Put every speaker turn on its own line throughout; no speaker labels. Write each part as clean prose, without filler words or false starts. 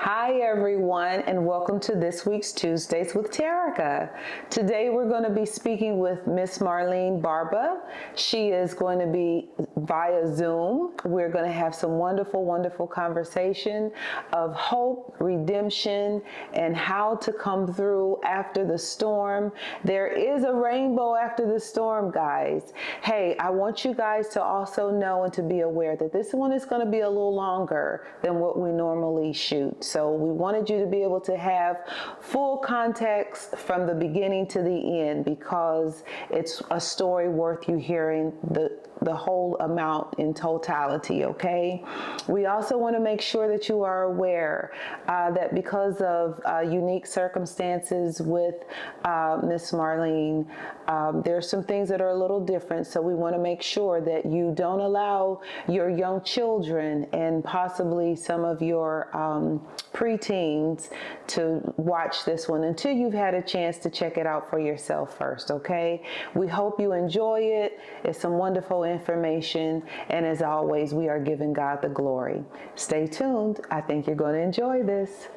Hi, everyone, and welcome to this week's Tuesdays with Terica. Today, we're going to be speaking with Ms Marlene Barba. She is going to be via Zoom. We're going to have some wonderful, wonderful conversation of hope, redemption, and how to come through after the storm. There is a rainbow after the storm, guys. Hey, I want you guys to also know and to be aware that this one is going to be a little longer than what we normally shoot. So we wanted you to be able to have full context from the beginning to the end, because it's a story worth you hearing the whole amount in totality, okay? We also want to make sure that you are aware that because of unique circumstances with Miss Marlene, there's some things that are a little different. So we want to make sure that you don't allow your young children and possibly some of your preteens to watch this one until you've had a chance to check it out for yourself first, okay? We hope you enjoy it. It's some wonderful information, and as always, we are giving God the glory. Stay tuned. I think you're going to enjoy this.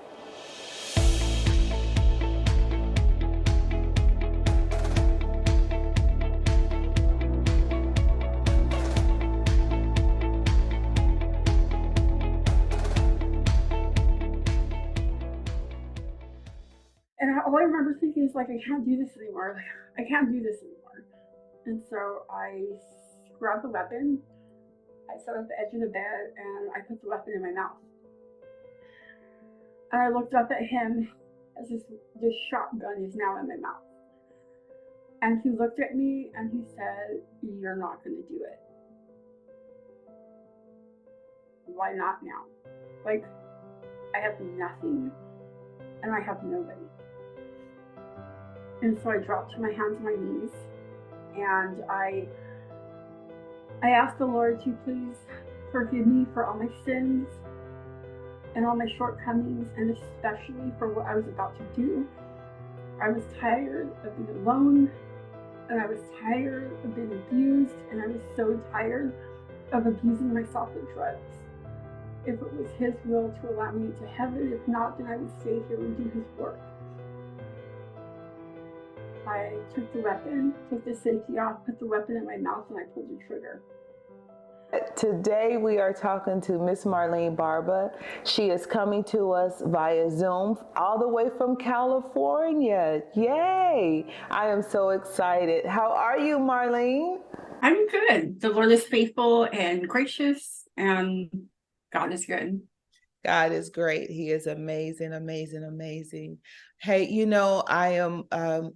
And all I remember thinking is, like, I can't do this anymore. Like, I can't do this anymore. And so I grabbed the weapon, I sat at the edge of the bed, and I put the weapon in my mouth. And I looked up at him as this shotgun is now in my mouth. And he looked at me and he said, "You're not going to do it." Why not now? Like, I have nothing and I have nobody. And so I dropped to my hands and my knees, and I asked the Lord to please forgive me for all my sins and all my shortcomings, and especially for what I was about to do. I was tired of being alone, and I was tired of being abused, and I was so tired of abusing myself with drugs. If it was His will to allow me to heaven, if not, then I would stay here and do His work. I took the weapon, took the safety off, put the weapon in my mouth, and I pulled the trigger.
Today we are talking to Ms Marlene Barba. She is coming to us via Zoom all the way from California. Yay! I am so excited. How are you, Marlene?
I'm good. The Lord is faithful and gracious, and God is good.
God is great. He is amazing, amazing, amazing. Hey, I am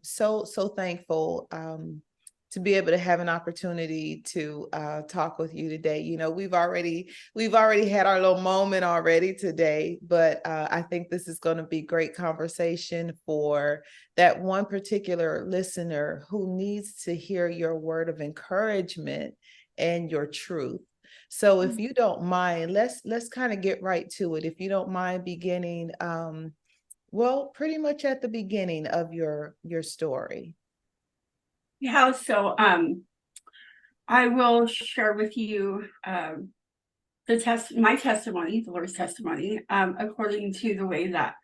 so thankful to be able to have an opportunity to talk with you today. We've already had our little moment already today, but I think this is going to be great conversation for that one particular listener who needs to hear your word of encouragement and your truth. So if you don't mind, let's kind of get right to it. If you don't mind beginning, pretty much at the beginning of your story.
Yeah, so I will share with you my testimony, the Lord's testimony, according to the way that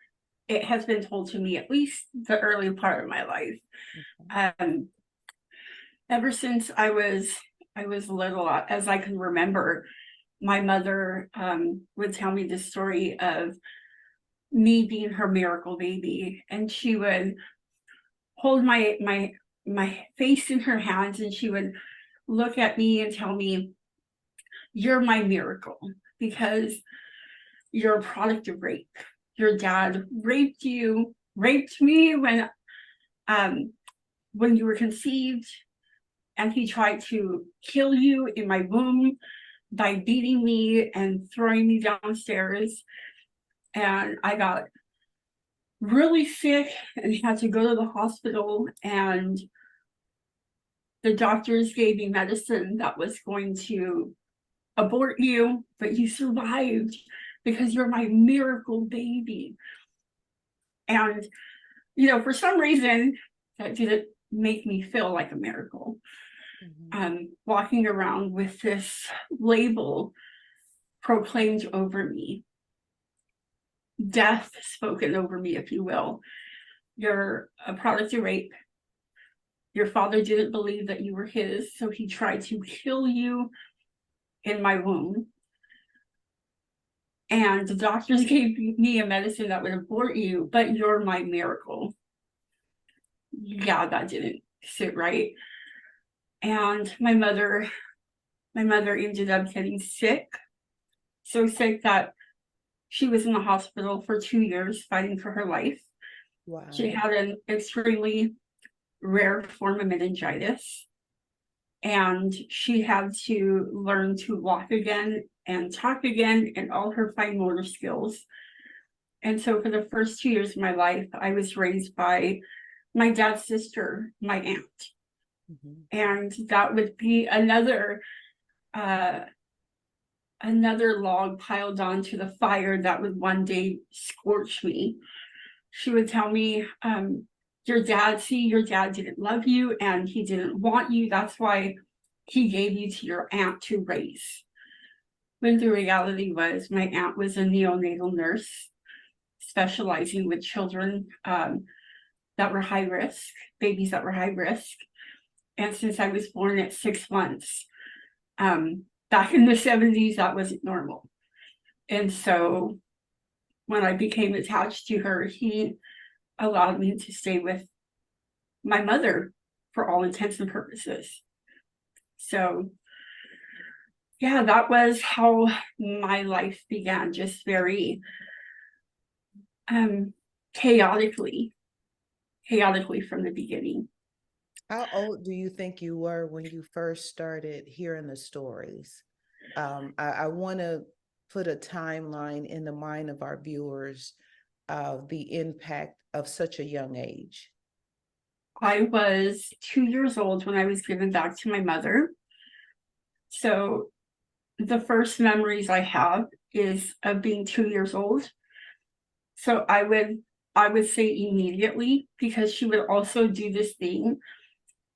it has been told to me, at least the early part of my life. Okay. Ever since I was little, as I can remember, my mother would tell me the story of me being her miracle baby, and she would hold my face in her hands, and she would look at me and tell me, "You're my miracle because you're a product of rape. Your dad raped me when you were conceived, and he tried to kill you in my womb by beating me and throwing me downstairs. And I got really sick and had to go to the hospital, and the doctors gave me medicine that was going to abort you, but you survived because you're my miracle baby." And, for some reason, that didn't make me feel like a miracle. Walking around with this label proclaimed over me. death spoken over me, if you will. You're a product of rape. Your father didn't believe that you were his, so he tried to kill you in my womb. And the doctors gave me a medicine that would abort you, but you're my miracle. Yeah, that didn't sit right. And my mother ended up getting sick, so sick that she was in the hospital for 2 years fighting for her life.
Wow.
She had an extremely rare form of meningitis, and she had to learn to walk again and talk again and all her fine motor skills. And so for the first 2 years of my life, I was raised by my dad's sister, my aunt. And that would be another log piled onto the fire that would one day scorch me. She would tell me, your dad didn't love you and he didn't want you. That's why he gave you to your aunt to raise. When the reality was my aunt was a neonatal nurse specializing with children that were high risk, babies that were high risk. And since I was born at 6 months, back in the 70s, that wasn't normal. And so when I became attached to her, he allowed me to stay with my mother for all intents and purposes. So yeah, that was how my life began, just very chaotically from the beginning.
How old do you think you were when you first started hearing the stories? I want to put a timeline in the mind of our viewers of the impact of such a young age.
I was 2 years old when I was given back to my mother. So the first memories I have is of being 2 years old. So I would say immediately, because she would also do this thing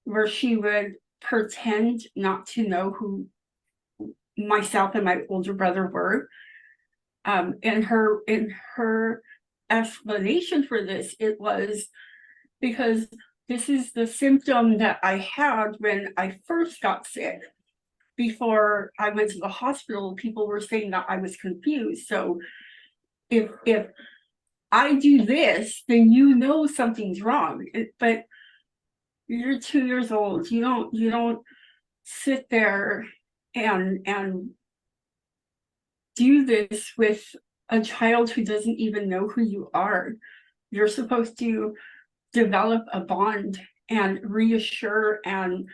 where she would pretend not to know who myself and my older brother were. And her explanation for this, it was because this is the symptom that I had when I first got sick. Before I went to the hospital, people were saying that I was confused. So if I do this, then you know something's wrong. But you're 2 years old. You don't sit there and do this with a child who doesn't even know who you are. You're supposed to develop a bond and reassure and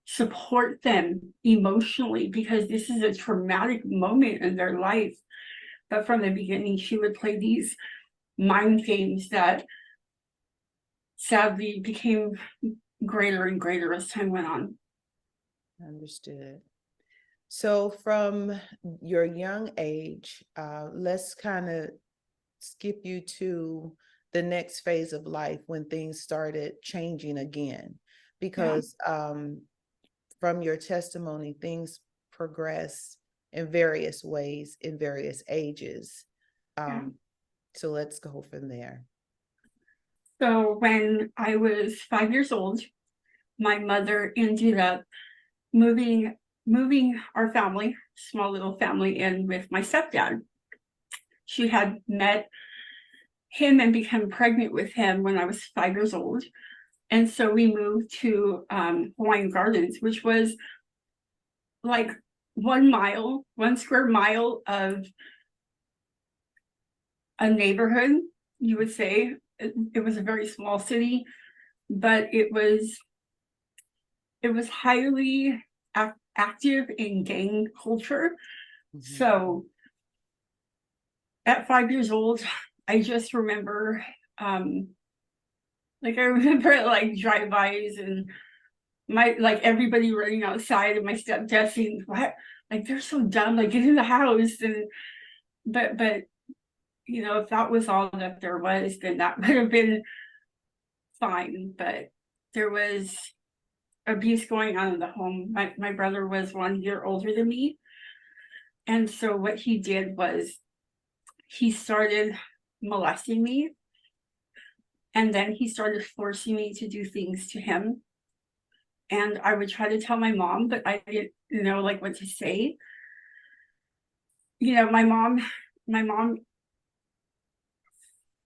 support them emotionally, because this is a traumatic moment in their life. But from the beginning, she would play these mind games that sadly became greater and greater as time went on.
Understood. So from your young age, let's kind of skip you to the next phase of life when things started changing again, because from your testimony, things progress in various ways in various ages. So let's go from there.
So when I was 5 years old, my mother ended up moving our family, small little family, in with my stepdad. She had met him and become pregnant with him when I was 5 years old. And so we moved to Hawaiian Gardens, which was like 1 square mile of a neighborhood, you would say. It was a very small city, but it was highly active in gang culture. So at 5 years old, I just remember like drive-bys and everybody running outside, and my stepdad saying, "What? Like, they're so dumb, like, get in the house." And but if that was all that there was, then that would have been fine. But there was abuse going on in the home. My brother was 1 year older than me. And so what he did was he started molesting me. And then he started forcing me to do things to him. And I would try to tell my mom, but I didn't know like what to say. You know, my mom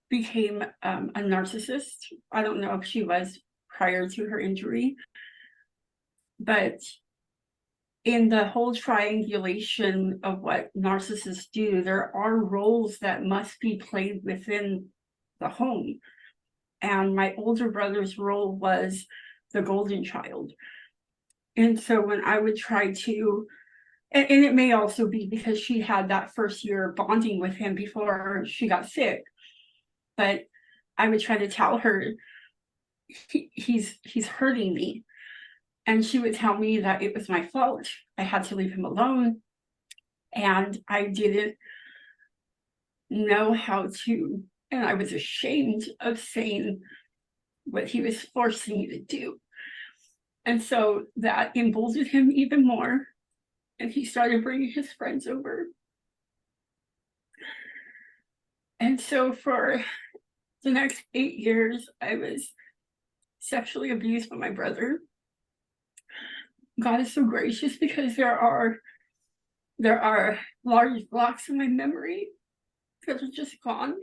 became a narcissist. I don't know if she was prior to her injury, but in the whole triangulation of what narcissists do, there are roles that must be played within the home. And my older brother's role was the golden child. And so when I would try to, and it may also be because she had that first year bonding with him before she got sick, but I would try to tell her, he's hurting me. And she would tell me that it was my fault. I had to leave him alone. And I didn't know how to, and I was ashamed of saying what he was forcing me to do. And so that emboldened him even more. And he started bringing his friends over. And so for the next 8 years, I was sexually abused by my brother. God is so gracious because there are large blocks in my memory that are just gone.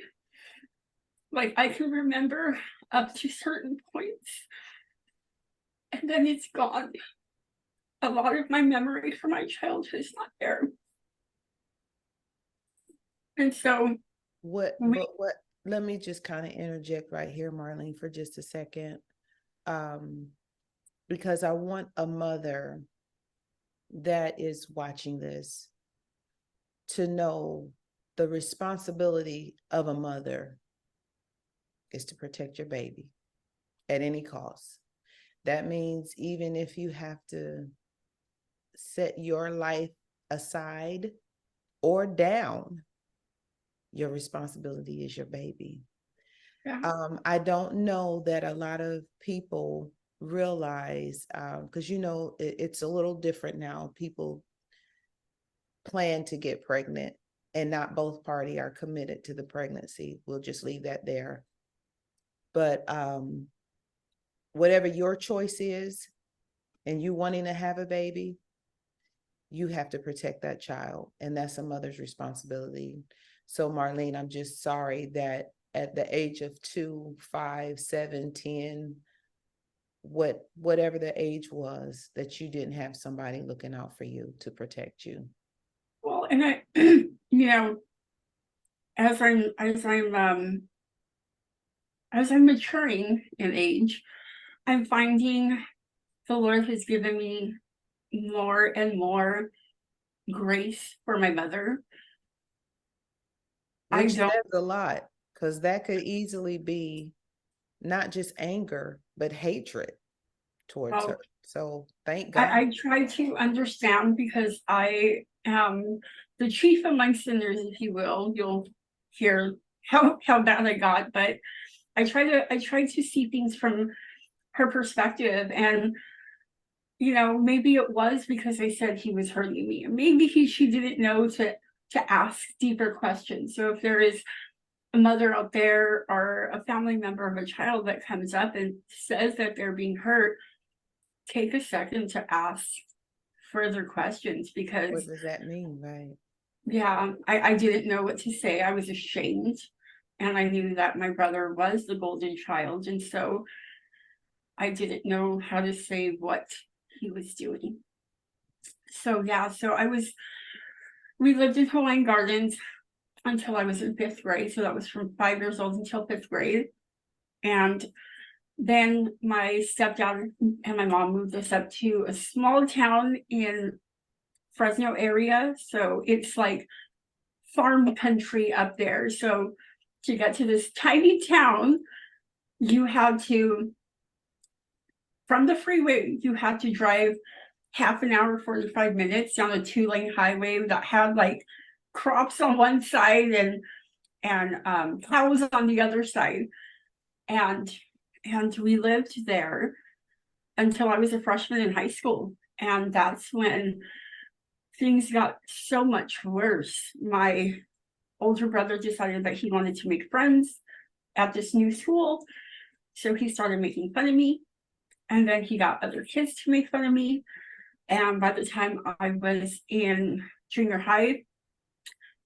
Like I can remember up to certain points, and then it's gone. A lot of my memory from my childhood is not there. And so
What, let me just kind of interject right here, Marlene, for just a second. Because I want a mother that is watching this to know the responsibility of a mother is to protect your baby at any cost. That means even if you have to set your life aside or down, your responsibility is your baby.
yeah.
I don't know that a lot of people realize, because you know it's a little different now. People plan to get pregnant and not both parties are committed to the pregnancy. We'll just leave that there. But whatever your choice is and you wanting to have a baby, you have to protect that child, and that's a mother's responsibility. So Marlene, I'm just sorry that at the age of 2, 5, 7, 10, whatever the age was, that you didn't have somebody looking out for you to protect you.
Well, and I, you know, as I'm maturing in age, I'm finding the Lord has given me more and more grace for my mother.
Which says a lot, because that could easily be not just anger, but hatred towards her. So thank God.
I try to understand because I am the chief among sinners, if you will. You'll hear how bad I got, but I try to see things from her perspective. And you know, maybe it was because I said he was hurting me. Maybe she didn't know to ask deeper questions. So if there is a mother out there or a family member of a child that comes up and says that they're being hurt, take a second to ask further questions, because
what does that mean, right?
Yeah, I didn't know what to say. I was ashamed, and I knew that my brother was the golden child, and so I didn't know how to say what he was doing. So yeah, we lived in Hawaiian Gardens until I was in 5th grade. So that was from 5 years old until 5th grade. And then my stepdad and my mom moved us up to a small town in Fresno area. So it's like farm country up there. So to get to this tiny town, you had to, from the freeway, you had to drive half an hour, 45 minutes down a 2-lane highway that had like crops on one side and cows on the other side. And we lived there until I was a freshman in high school. And that's when things got so much worse. My older brother decided that he wanted to make friends at this new school. So he started making fun of me. And then he got other kids to make fun of me. And by the time I was in junior high,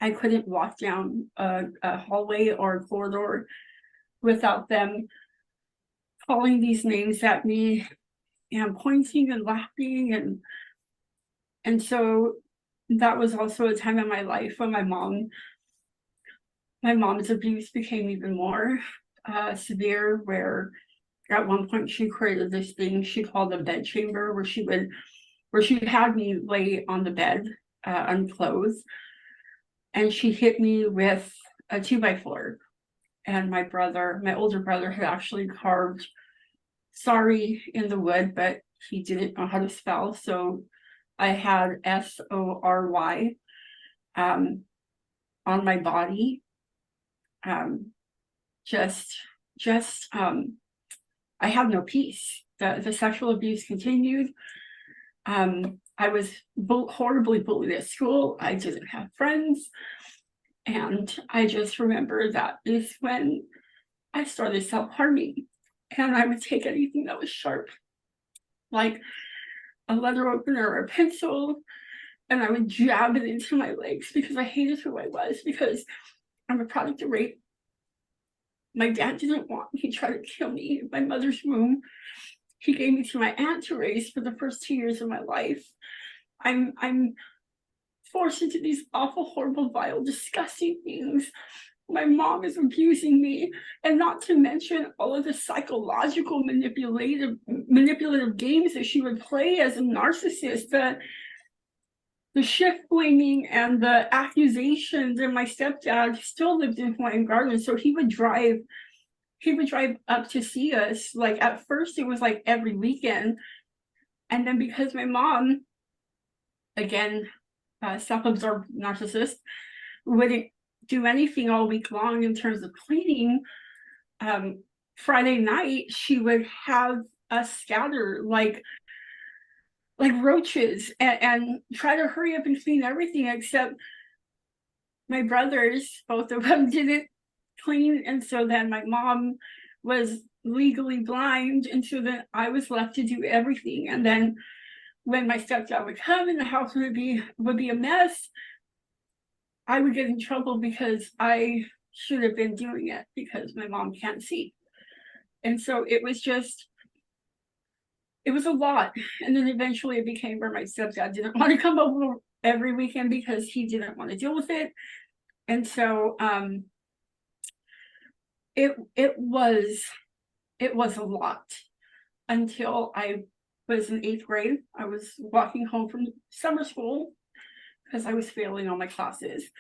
I couldn't walk down a hallway or a corridor without them calling these names at me and pointing and laughing. And so that was also a time in my life when my mom's abuse became even more severe, where at one point she created this thing she called a bed chamber, where she had me lay on the bed unclothed, and she hit me with a 2x4. And my older brother had actually carved sorry in the wood, but he didn't know how to spell, so I had SORY on my body. I had no peace. The sexual abuse continued. I was horribly bullied at school. I didn't have friends. And I just remember that is when I started self-harming. And I would take anything that was sharp, like a letter opener or a pencil, and I would jab it into my legs because I hated who I was, because I'm a product of rape. My dad didn't want me. He tried to kill me in my mother's womb. He gave me to my aunt to raise for the first 2 years of my life. I'm forced into these awful, horrible, vile, disgusting things. My mom is abusing me, and not to mention all of the psychological manipulative games that she would play as a narcissist, the shift blaming and the accusations. And my stepdad still lived in Hawaiian Gardens, so he would drive up to see us. Like, at first it was like every weekend, and then because my mom, again, self-absorbed narcissist, wouldn't do anything all week long in terms of cleaning, Friday night she would have us scatter like roaches and try to hurry up and clean everything, except my brothers, both of them, didn't clean. And so then my mom was legally blind, and so then I was left to do everything. And then when my stepdad would come and the house would be a mess, I would get in trouble because I should have been doing it because my mom can't see. And so it was a lot. And then eventually it became where my stepdad didn't want to come over every weekend because he didn't want to deal with it. And so it was a lot until I was in 8th grade. I was walking home from summer school because I was failing all my classes.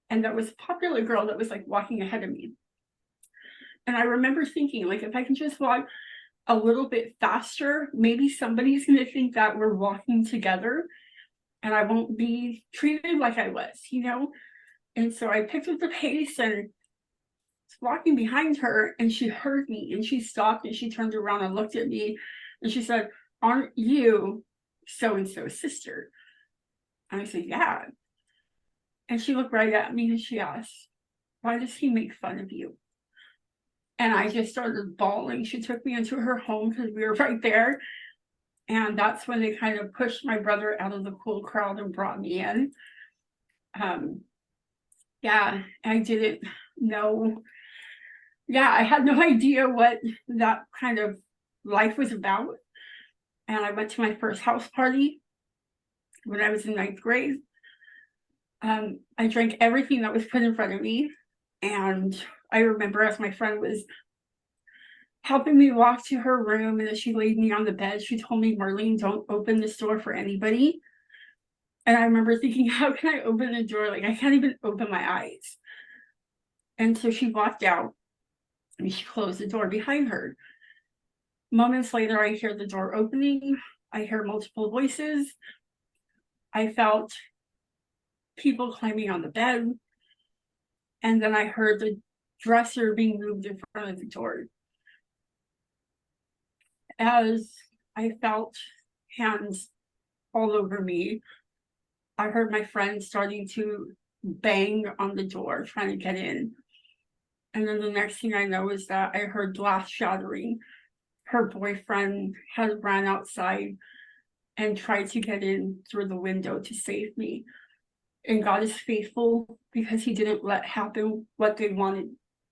And there was a popular girl that was like walking ahead of me. And I remember thinking, like, if I can just walk a little bit faster, maybe somebody's going to think that we're walking together and I won't be treated like I was, you know? And so I picked up the pace and was walking behind her, and she heard me and she stopped and she turned around and looked at me and she said, "Aren't you so-and-so's sister?" And I said, "Yeah." And she looked right at me and she asked, "Why does he make fun of you?" And I just started bawling. She took me into her home because we were right there. And that's when they kind of pushed my brother out of the cool crowd and brought me in. Yeah, I didn't know. Yeah, I had no idea what that kind of life was about. And I went to my first house party when I was in 9th grade. I drank everything that was put in front of me. And I remember as my friend was helping me walk to her room, and as she laid me on the bed, she told me, "Marlene, don't open this door for anybody." And I remember thinking, how can I open the door? Like, I can't even open my eyes. And so she walked out and she closed the door behind her. Moments later, I hear the door opening. I hear multiple voices. I felt people climbing on the bed. And then I heard the dresser being moved in front of the door. As I felt hands all over me, I heard my friend starting to bang on the door trying to get in. And then the next thing I know is that I heard glass shattering. Her boyfriend had ran outside and tried to get in through the window to save me. And God is faithful because he didn't let happen what they wanted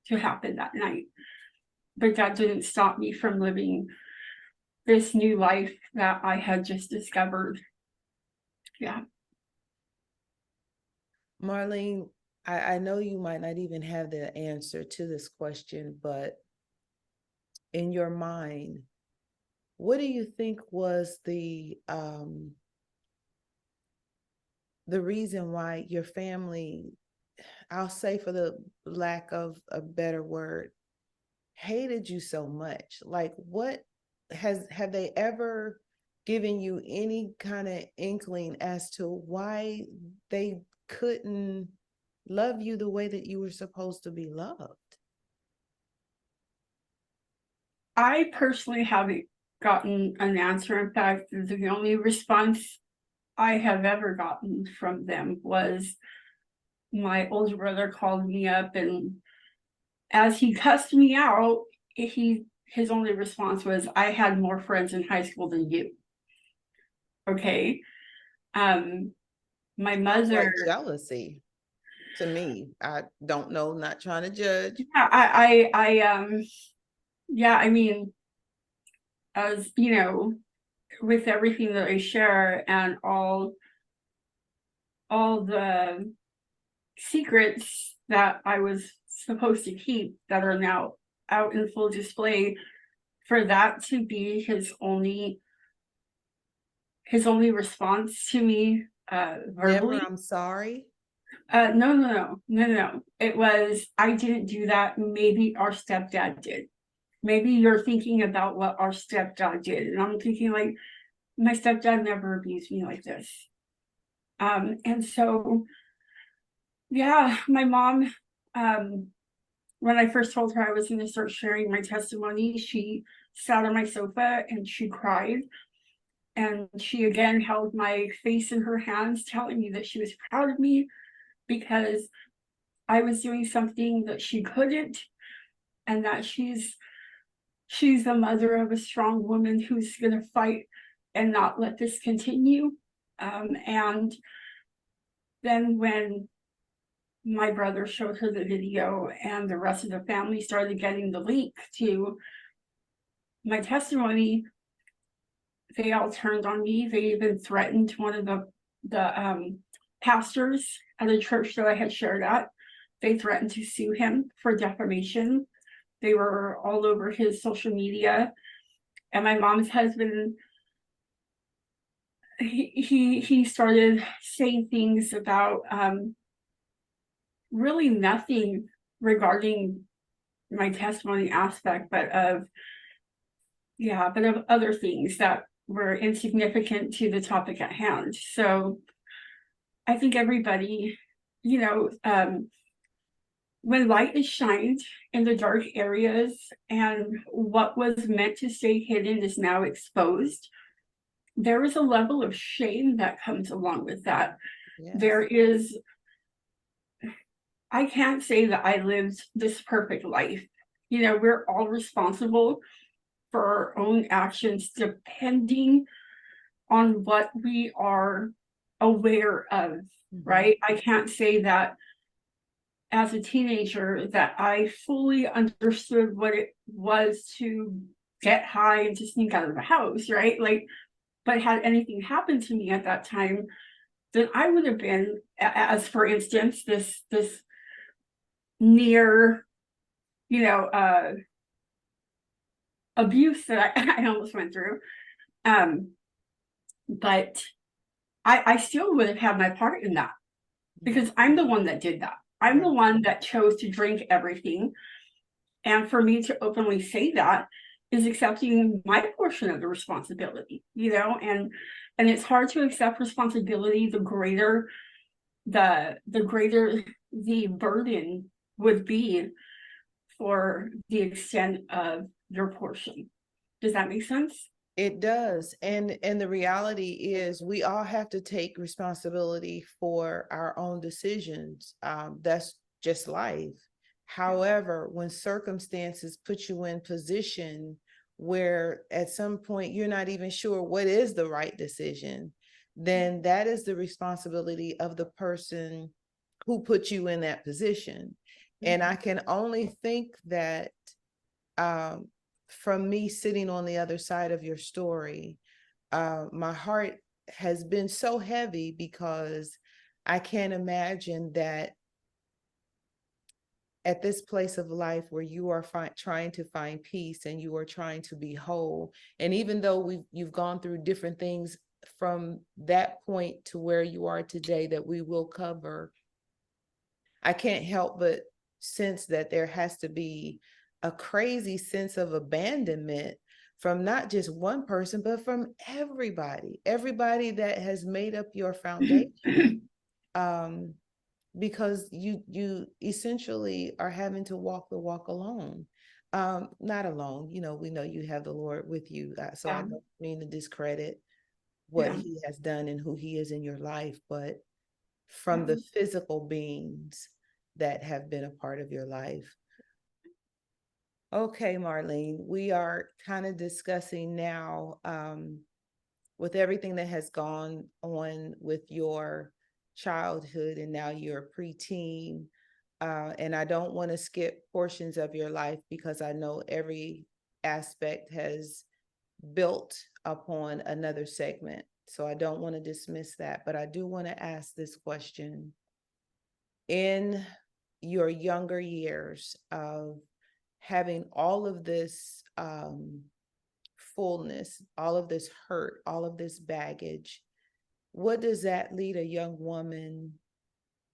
to happen that night. But that didn't stop me from living this new life that I had just discovered. Yeah.
Marlene, I know you might not even have the answer to this question, but in your mind, what do you think was the reason why your family, I'll say for the lack of a better word, hated you so much? Like, what have they ever given you any kind of inkling as to why they couldn't love you the way that you were supposed to be loved?
I personally haven't gotten an answer. In fact, the only response I have ever gotten from them was my older brother called me up, and as he cussed me out, his only response was, "I had more friends in high school than you." Okay. My mother,
Like jealousy to me. I don't know, not trying to judge.
yeah, yeah, I mean, as you know, with everything that I share and all the secrets that I was supposed to keep that are now out in full display, for that to be his only response to me verbally.
Never, I'm sorry.
No. It was, I didn't do that. Maybe our stepdad did. Maybe you're thinking about what our stepdad did. And I'm thinking, like, my stepdad never abused me like this. And so, yeah, my mom, when I first told her I was going to start sharing my testimony, she sat on my sofa and she cried. And she again held my face in her hands, telling me that she was proud of me because I was doing something that she couldn't, and that she's the mother of a strong woman who's going to fight and not let this continue. And then when my brother showed her the video and the rest of the family started getting the link to my testimony, they all turned on me. They even threatened one of the pastors at a church that I had shared at. They threatened to sue him for defamation. They were all over his social media. And my mom's husband, he started saying things about really nothing regarding my testimony aspect, but of other things that were insignificant to the topic at hand. So I think everybody, when light is shined in the dark areas and what was meant to stay hidden is now exposed, there is a level of shame that comes along with that. Yes. I can't say that I lived this perfect life. We're all responsible for our own actions depending on what we are aware of, right? I can't say that as a teenager that I fully understood what it was to get high and to sneak out of the house, right? But had anything happened to me at that time, then I would have been, as for instance, this near, abuse that I almost went through. But I still would have had my part in that because I'm the one that did that. I'm the one that chose to drink everything. And for me to openly say that is accepting my portion of the responsibility, and it's hard to accept responsibility the greater the burden would be for the extent of your portion. Does that make sense?
It does. And the reality is we all have to take responsibility for our own decisions. That's just life. However, when circumstances put you in position where at some point you're not even sure what is the right decision, then that is the responsibility of the person who put you in that position. And I can only think that from me sitting on the other side of your story, my heart has been so heavy because I can't imagine that at this place of life where you are trying to find peace and you are trying to be whole. And even though you've gone through different things from that point to where you are today that we will cover, I can't help but sense that there has to be a crazy sense of abandonment from not just one person, but from everybody that has made up your foundation. Because you essentially are having to walk the walk alone. Not alone, we know you have the Lord with you. So I don't mean to discredit what he has done and who he is in your life, but from the physical beings that have been a part of your life. Okay, Marlene, we are kind of discussing now with everything that has gone on with your childhood and now you're a preteen. And I don't want to skip portions of your life because I know every aspect has built upon another segment. So I don't want to dismiss that, but I do want to ask this question. In your younger years of having all of this fullness, all of this hurt, all of this baggage, what does that lead a young woman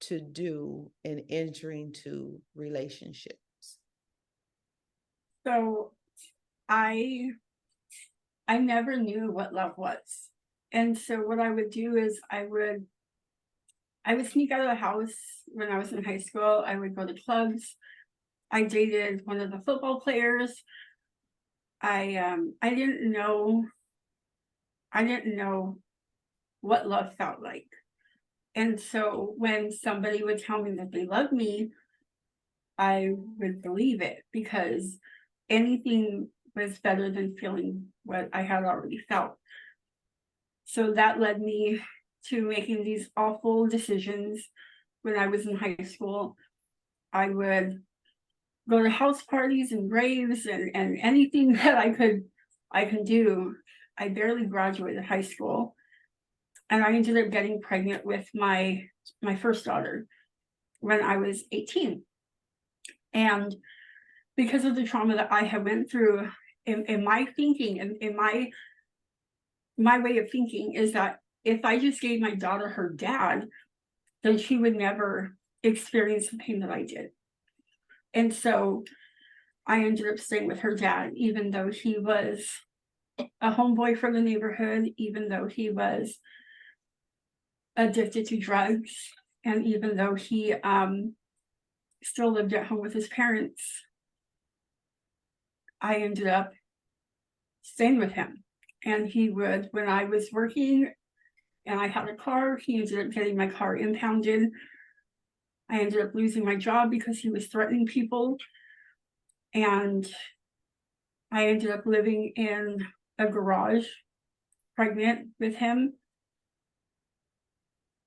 to do in entering to relationships?
So I never knew what love was. And so what I would do is I would sneak out of the house when I was in high school. I would go to clubs. I dated one of the football players. I didn't know what love felt like. And so when somebody would tell me that they loved me, I would believe it because anything was better than feeling what I had already felt. So that led me to making these awful decisions when I was in high school. I would go to house parties and raves and anything that I could do. I barely graduated high school. And I ended up getting pregnant with my first daughter when I was 18. And because of the trauma that I had went through in my thinking and in my way of thinking is that if I just gave my daughter her dad, then she would never experience the pain that I did. And so I ended up staying with her dad, even though he was a homeboy from the neighborhood, even though he was addicted to drugs, and even though he still lived at home with his parents, I ended up staying with him. And he would, when I was working and I had a car, he ended up getting my car impounded. I ended up losing my job because he was threatening people. And I ended up living in a garage, pregnant with him.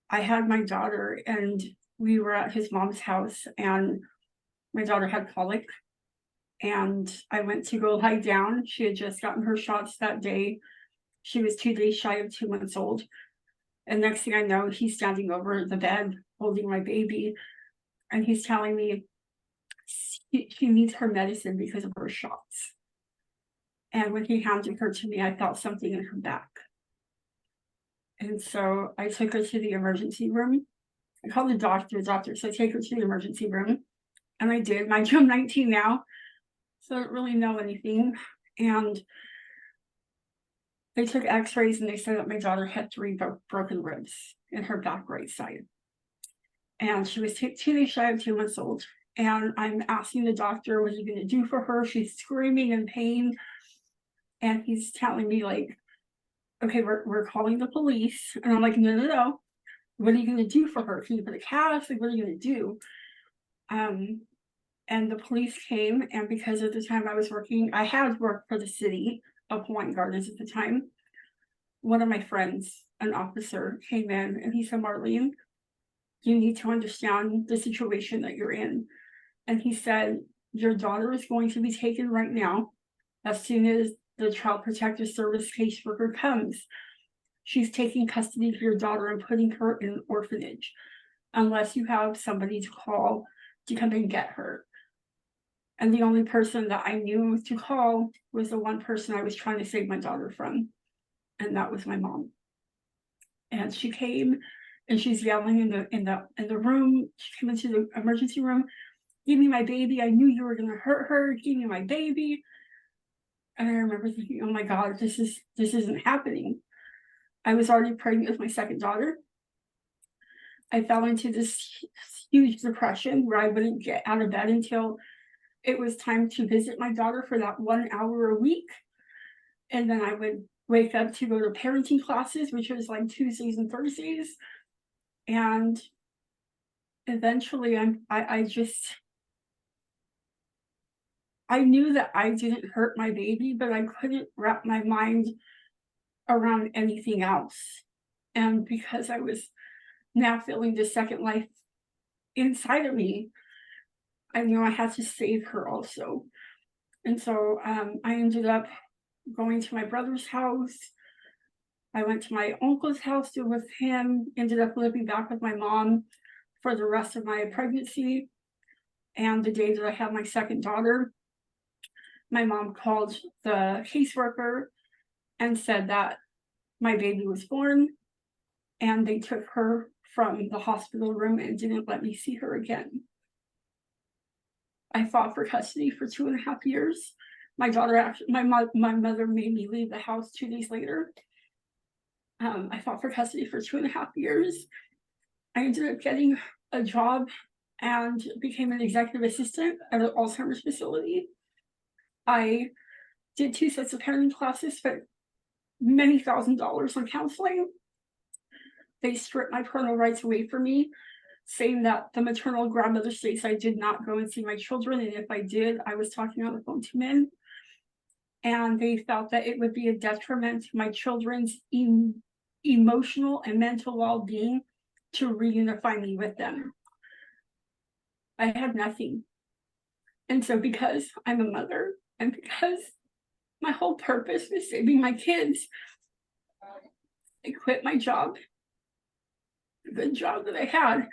I had my daughter and we were at his mom's house and my daughter had colic. And I went to go lie down. She had just gotten her shots that day. She was 2 days shy of 2 months old. And next thing I know, he's standing over the bed holding my baby. And he's telling me she needs her medicine because of her shots. And when he handed her to me, I felt something in her back. And so I took her to the emergency room. I called the doctor said, take her to the emergency room. And I did. Mind you, I'm 19 now, so I don't really know anything. And they took x-rays and they said that my daughter had 3 broken ribs in her back right side. And she was 2 days shy of 2 months old. And I'm asking the doctor, what are you going to do for her? She's screaming in pain. And he's telling me like, okay, we're calling the police. And I'm like, no. What are you gonna do for her? Can you put a cast? Like, what are you gonna do? And the police came, and because at the time I was working, I had worked for the city of Hawaiian Gardens at the time. One of my friends, an officer, came in and he said, Marlene, you need to understand the situation that you're in. And he said, your daughter is going to be taken right now as soon as the Child Protective Service caseworker comes. She's taking custody of your daughter and putting her in an orphanage unless you have somebody to call to come and get her. And the only person that I knew to call was the one person I was trying to save my daughter from, and that was my mom. And she came and she's yelling in the room. She came into the emergency room, give me my baby. I knew you were gonna hurt her. Give me my baby. And I remember thinking, oh my God, this isn't happening. I was already pregnant with my second daughter. I fell into this huge depression where I wouldn't get out of bed until it was time to visit my daughter for that 1 hour a week. And then I would wake up to go to parenting classes, which was like Tuesdays and Thursdays. And eventually I knew that I didn't hurt my baby, but I couldn't wrap my mind around anything else. And because I was now feeling the second life inside of me, I knew I had to save her also. And so I ended up going to my brother's house. I went to my uncle's house to with him, ended up living back with my mom for the rest of my pregnancy. And the day that I had my second daughter, my mom called the caseworker and said that my baby was born, and they took her from the hospital room and didn't let me see her again. I fought for custody for 2.5 years. My mother made me leave the house 2 days later. I fought for custody for 2.5 years. I ended up getting a job and became an executive assistant at an Alzheimer's facility. I did 2 sets of parenting classes, spent many $1,000s on counseling. They stripped my parental rights away from me, saying that the maternal grandmother states I did not go and see my children, and if I did, I was talking on the phone to men. And they felt that it would be a detriment to my children's emotional and mental well-being to reunify me with them. I had nothing. And so because I'm a mother and because my whole purpose was saving my kids, I quit my job, a good job that I had,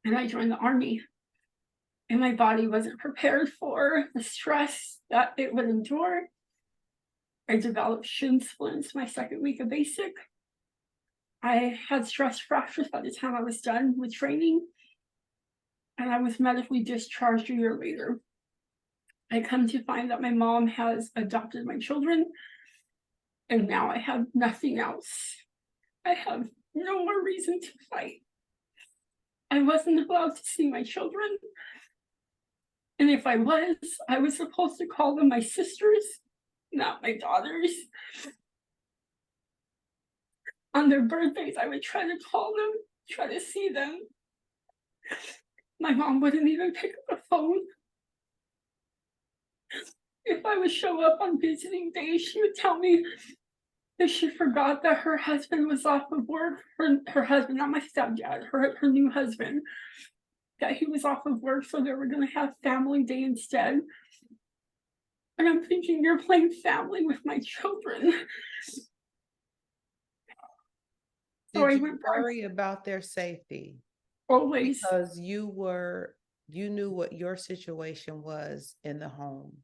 and I joined the Army. And my body wasn't prepared for the stress that it would endure. I developed shin splints my second week of basic. I had stress fractures by the time I was done with training, and I was medically discharged a year later. I come to find that my mom has adopted my children, and now I have nothing else. I have no more reason to fight. I wasn't allowed to see my children. And if I was supposed to call them my sisters, not my daughters. On their birthdays, I would try to call them, try to see them. My mom wouldn't even pick up the phone. If I would show up on visiting days, she would tell me that she forgot that her husband was off of work. Her husband, not my stepdad, her new husband, that he was off of work, so they were going to have family day instead. And I'm thinking, you're playing family with my children. So
Did you worry about their safety?
Always.
Because you knew what your situation was in the home.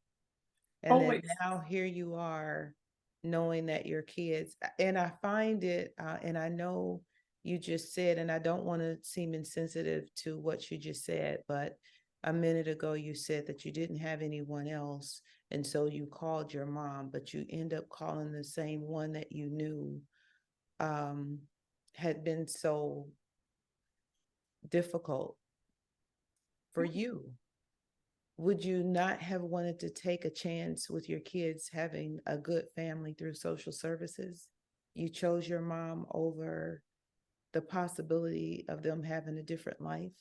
And
Always.
then now here you are knowing that your kids, and I find it, and I know you just said, and I don't want to seem insensitive to what you just said, but a minute ago you said that you didn't have anyone else. And so you called your mom, but you end up calling the same one that you knew had been so difficult for you. would you not have wanted to take a chance with your kids having a good family through social services? You chose your mom over the possibility of them having a different life?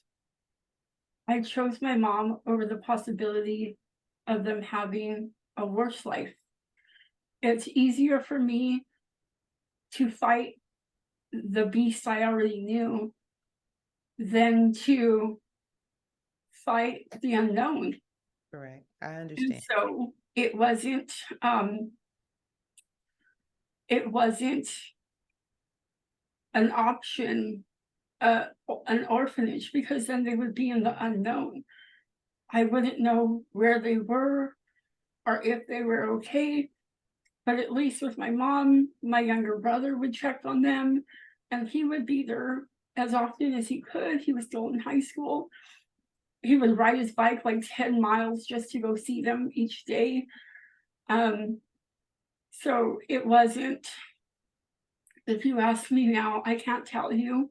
I chose my mom over the possibility of them having a worse life. It's easier for me to fight the beast I already knew than to fight the unknown.
Correct. I
And
understand.
so it wasn't an option, an orphanage, because then they would be in the unknown. I wouldn't know where they were or if they were okay. But at least with my mom, my younger brother would check on them, and he would be there as often as he could. He was still in high school. He would ride his bike like 10 miles just to go see them each day. So it wasn't, if you ask me now, I can't tell you.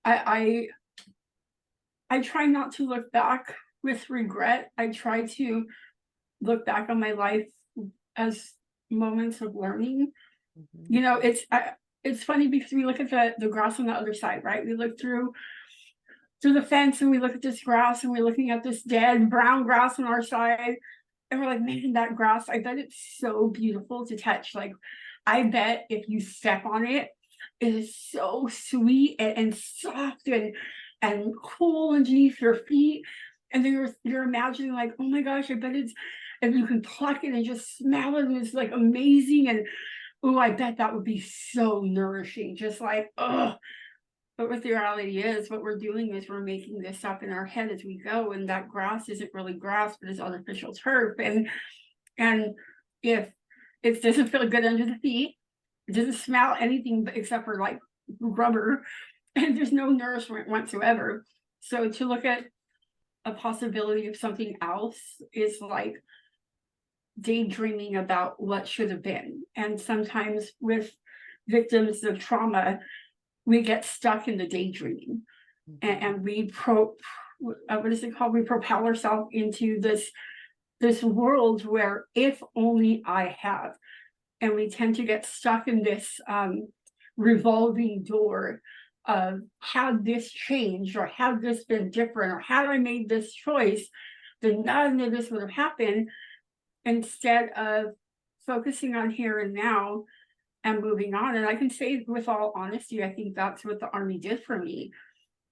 I try not to look back with regret. I try to look back on my life as moments of learning.
Mhm.
You know, it's funny because we look at the grass on the other side, right? We look through the fence and we look at this grass and we're looking at this dead brown grass on our side, and we're like, man, that grass, I bet it's so beautiful to touch. Like, I bet if you step on it, it is so sweet and soft and cool underneath your feet. And then you're imagining like, oh my gosh, I bet it's, and you can pluck it and just smell it, and it's like amazing. And oh, I bet that would be so nourishing. Just like, oh. But what the reality is, what we're doing is we're making this up in our head as we go, and that grass isn't really grass, but it's artificial turf. And if it doesn't feel good under the feet, it doesn't smell anything except for like rubber, and there's no nourishment whatsoever. So to look at a possibility of something else is like daydreaming about what should have been. And sometimes with victims of trauma, we get stuck in the daydreaming, and we what is it called? We propel ourselves into this world where if only I have, and we tend to get stuck in this revolving door of had this changed, or had this been different, or had I made this choice, then none of this would have happened, instead of focusing on here and now and moving on. And I can say with all honesty, I think that's what the Army did for me,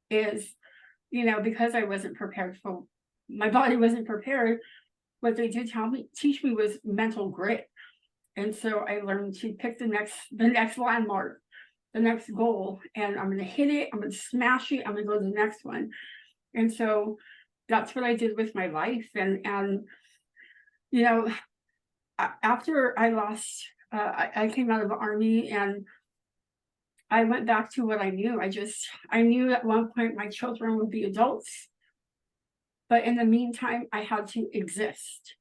is, you know, because I wasn't prepared for, my body wasn't prepared, what they did teach me was mental grit. And so I learned to pick the next landmark, the next goal, and I'm gonna hit it, I'm gonna smash it, I'm gonna go to the next one. And so that's what I did with my life. And you know, after I lost, I came out of the Army and I went back to what I knew. I knew at one point my children would be adults, but in the meantime, I had to exist.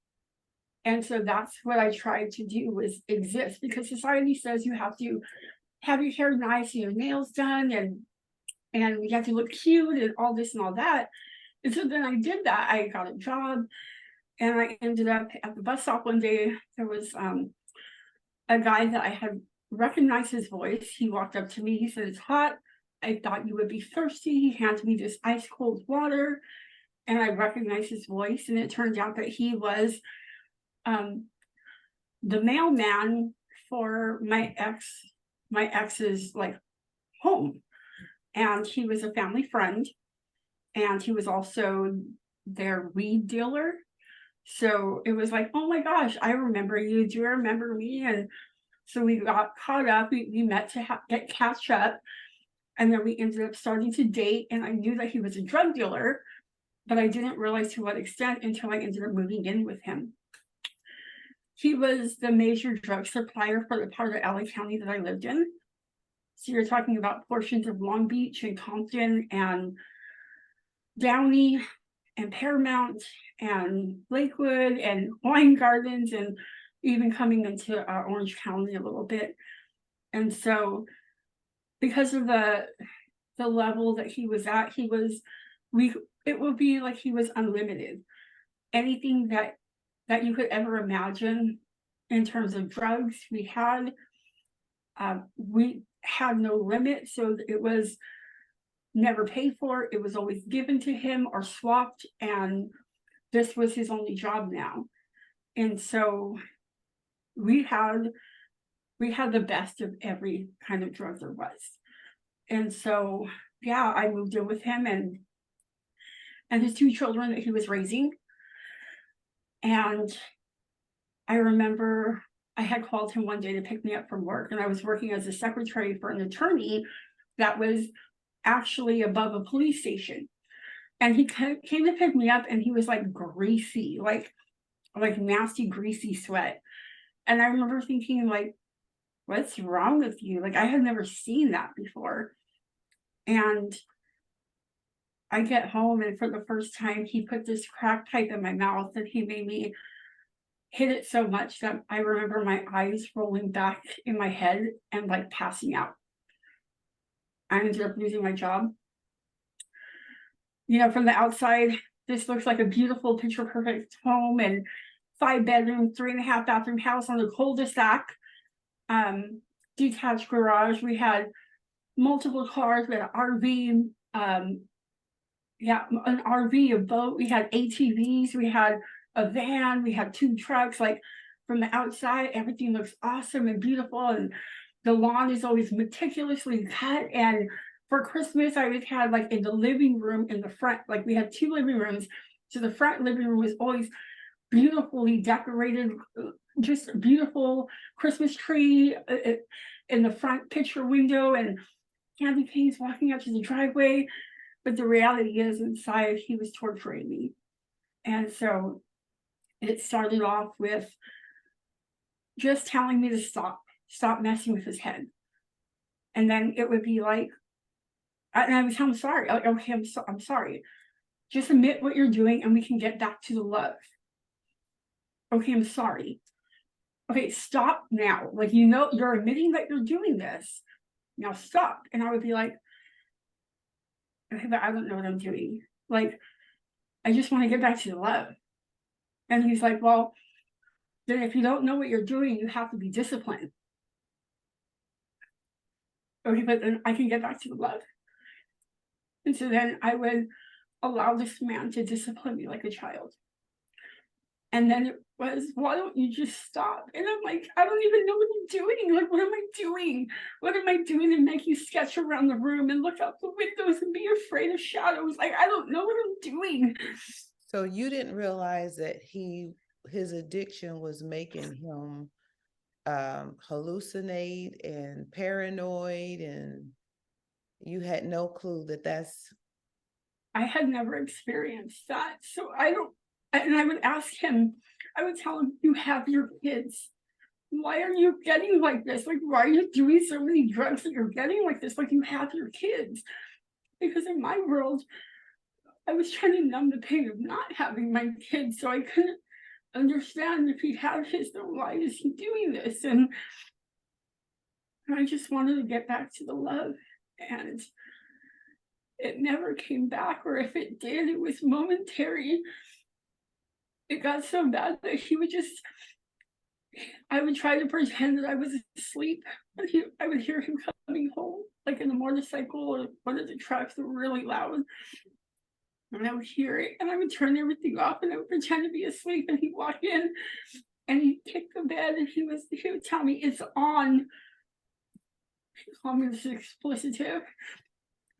And so that's what I tried to do, was exist, because society says you have to have your hair nice and your nails done, and you have to look cute and all this and all that. And so then I did that. I got a job, and I ended up at the bus stop one day. There was a guy that I had recognized his voice. He walked up to me. He said, "It's hot. I thought you would be thirsty." He handed me this ice cold water, and I recognized his voice. And it turned out that he was the mailman for my ex's like home. And he was a family friend, and he was also their weed dealer. So it was like, oh my gosh, I remember you. Do you remember me? And so we got caught up. We met to get catch up, and then we ended up starting to date. And I knew that he was a drug dealer, but I didn't realize to what extent until I ended up moving in with him. He was the major drug supplier for the part of LA County that I lived in. So you're talking about portions of Long Beach and Compton and Downey and Paramount and Lakewood and Wine Gardens, and even coming into Orange County a little bit. And so because of the level that he was at, it would be like he was unlimited. anything that you could ever imagine in terms of drugs. We had no limit, so it was never paid for. It was always given to him or swapped, and this was his only job now. And so we had the best of every kind of drug there was. And so, yeah, I moved in with him and his 2 children that he was raising. And I remember I had called him one day to pick me up from work, and I was working as a secretary for an attorney that was actually above a police station. And he came to pick me up, and he was like greasy, like nasty, greasy sweat. And I remember thinking, like, what's wrong with you? Like, I had never seen that before. And I get home, and for the first time, he put this crack pipe in my mouth, and he made me hit it so much that I remember my eyes rolling back in my head and like passing out. I ended up losing my job. You know, from the outside, this looks like a beautiful, picture perfect home and 5-bedroom, 3.5 bathroom house on the cul-de-sac. Detached garage. We had multiple cars. We had an RV, an RV, a boat. We had ATVs. We had a van. We had 2 trucks. Like, from the outside, everything looks awesome and beautiful, and the lawn is always meticulously cut. And for Christmas, I always had, like, in the living room in the front, like, we had 2 living rooms, so the front living room was always beautifully decorated, just a beautiful Christmas tree in the front picture window, and candy canes walking out to the driveway. But the reality is, inside, he was torturing me. And so it started off with just telling me to stop messing with his head. And then it would be like, and I would tell him, sorry. Like, okay, I'm sorry. Just admit what you're doing and we can get back to the love. Okay, I'm sorry. Okay, stop now. Like, you know, you're admitting that you're doing this. Now stop. And I would be like, okay, but I don't know what I'm doing. Like, I just want to get back to the love. And he's like, well, then if you don't know what you're doing, you have to be disciplined. Okay, but then I can get back to the love. And so then I would allow this man to discipline me like a child. And then it was, why don't you just stop? And I'm like, I don't even know what I'm doing. Like, what am I doing? What am I doing to make you sketch around the room and look out the windows and be afraid of shadows? Like, I don't know what I'm doing.
So you didn't realize that his addiction was making him hallucinate and paranoid, and you had no clue that that's...
I had never experienced that. So and I would ask him, I would tell him, you have your kids. Why are you getting like this? Like, why are you doing so many drugs that you're getting like this? Like, you have your kids. Because in my world, I was trying to numb the pain of not having my kids. So I couldn't understand, if he had his, then why is he doing this? And I just wanted to get back to the love. And it never came back, or if it did, it was momentary. It got so bad that I would try to pretend that I was asleep, and I would hear him coming home, like in a motorcycle or one of the trucks that were really loud. And I would hear it, and I would turn everything off, and I would pretend to be asleep, and he'd walk in, and he'd kick the bed, and he would tell me, it's on. He called me this explicitive.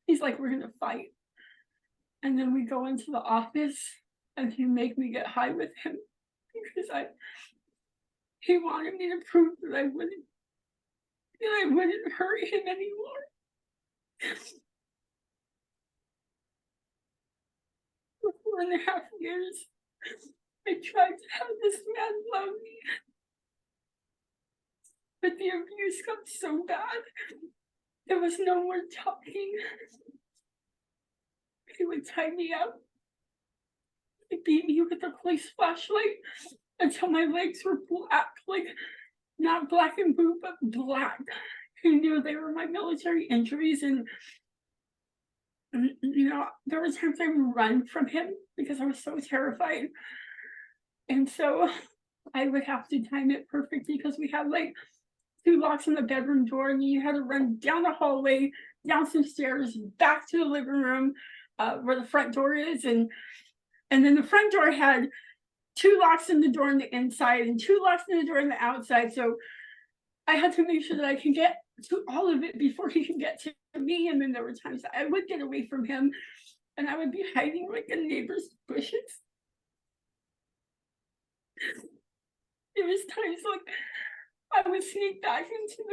He's like, we're gonna fight. And then we go into the office, and he'd make me get high with him, because he wanted me to prove that I wouldn't hurt him anymore. For 4.5 years, I tried to have this man love me, but the abuse got so bad, there was no more talking. He would tie me up. He'd beat me with a police flashlight until my legs were black, like not black and blue, but black. He knew they were my military injuries, and you know, there were times I would run from him because I was so terrified. And so I would have to time it perfectly because we had like 2 locks on the bedroom door, and you had to run down the hallway, down some stairs, back to the living room, where the front door is, and then the front door had 2 locks in the door on the inside and 2 locks in the door on the outside. So I had to make sure that I can get to all of it before he could get to me. And then there were times that I would get away from him, and I would be hiding like in neighbors' bushes. There was times like I would sneak back into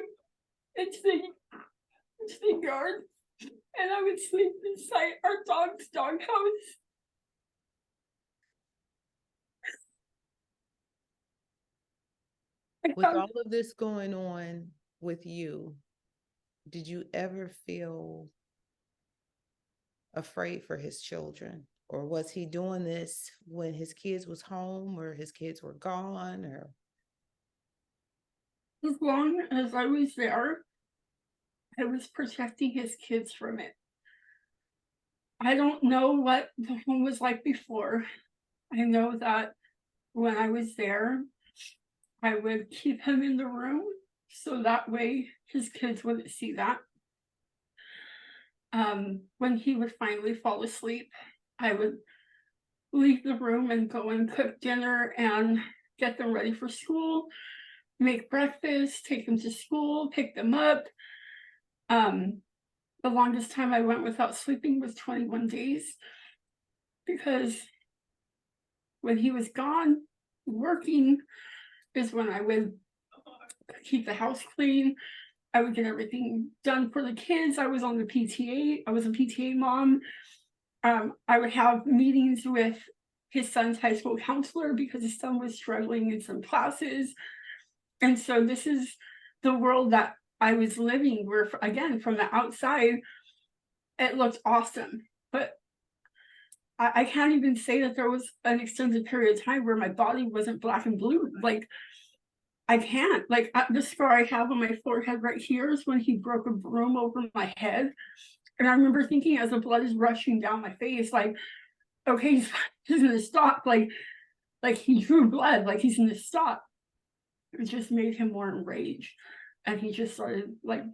the yard, and I would sleep inside our dog's doghouse.
With all of this going on with you, did you ever feel afraid for his children? Or was he doing this when his kids was home or his kids were gone? Or
As long as I was there, I was protecting his kids from it. I don't know what the home was like before. I know that when I was there, I would keep him in the room so that way his kids wouldn't see that. When he would finally fall asleep, I would leave the room and go and cook dinner and get them ready for school, make breakfast, take them to school, pick them up. The longest time I went without sleeping was 21 days, because when he was gone working is when I would keep the house clean. I would get everything done for the kids. I was on the PTA. I was a PTA mom. I would have meetings with his son's high school counselor because his son was struggling in some classes. And so this is the world that I was living, where, again, from the outside, it looked awesome. But I can't even say that there was an extended period of time where my body wasn't black and blue. Like, I can't. Like, the scar I have on my forehead right here is when he broke a broom over my head. And I remember thinking, as the blood is rushing down my face, like, okay, he's gonna stop. Like he drew blood, like he's gonna stop. It just made him more enraged. And he just started, like,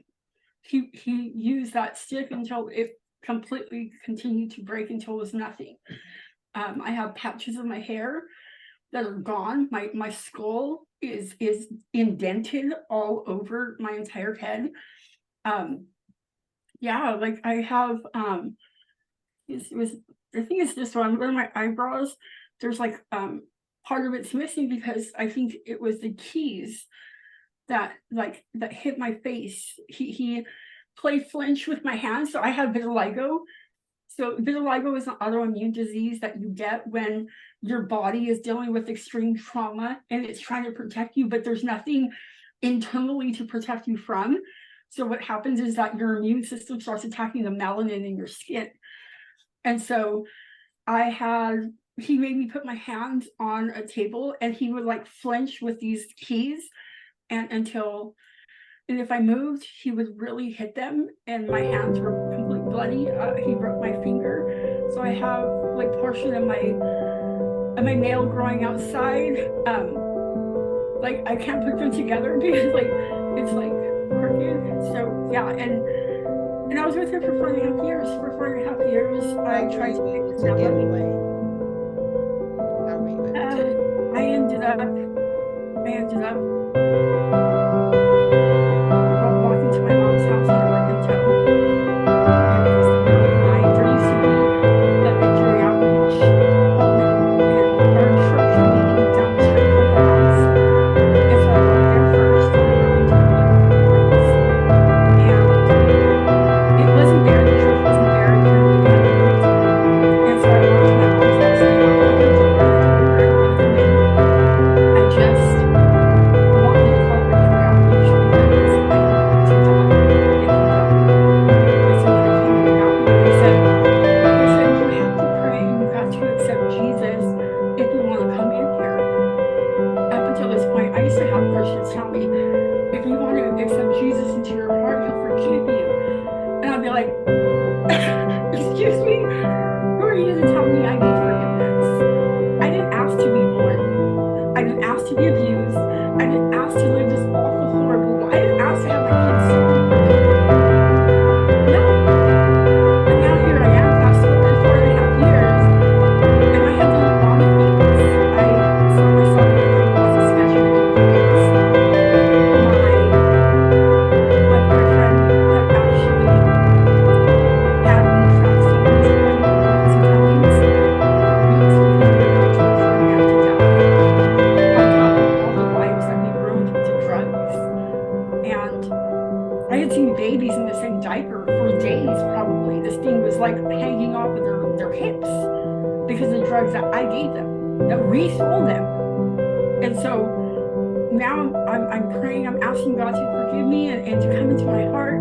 he used that stick until it completely continued to break until it was nothing. I have patches of my hair that are gone. My skull is indented all over my entire head. Yeah, like I have I think it's this one of my eyebrows. There's like part of it's missing because I think it was the keys that hit my face. He played flinch with my hands. So I have vitiligo. So vitiligo is an autoimmune disease that you get when your body is dealing with extreme trauma and it's trying to protect you, but there's nothing internally to protect you from. So what happens is that your immune system starts attacking the melanin in your skin. And so he made me put my hands on a table, and he would like flinch with these keys and if I moved, he would really hit them, and my hands were completely bloody. He broke my finger, so I have like portion of my nail growing outside. Like I can't put them together because like it's like crooked. So yeah, and I was with him for 4.5 years. For 4.5 years, I tried to
able to get away. How were you able to?
I ended up walking to my mom's house and I went in tow. And it was the middle of the night. There used to be a victory outreach home or church meeting down the street from her house. And so I went there first, and I went into the living room. And it wasn't there, the church wasn't there, apparently they had moved. And so I walked to my mom's house and I knocked on her door and I told her I wanted to come in. I just wanted to call her that we sold them. And so now I'm praying, I'm asking God to forgive me and to come into my heart.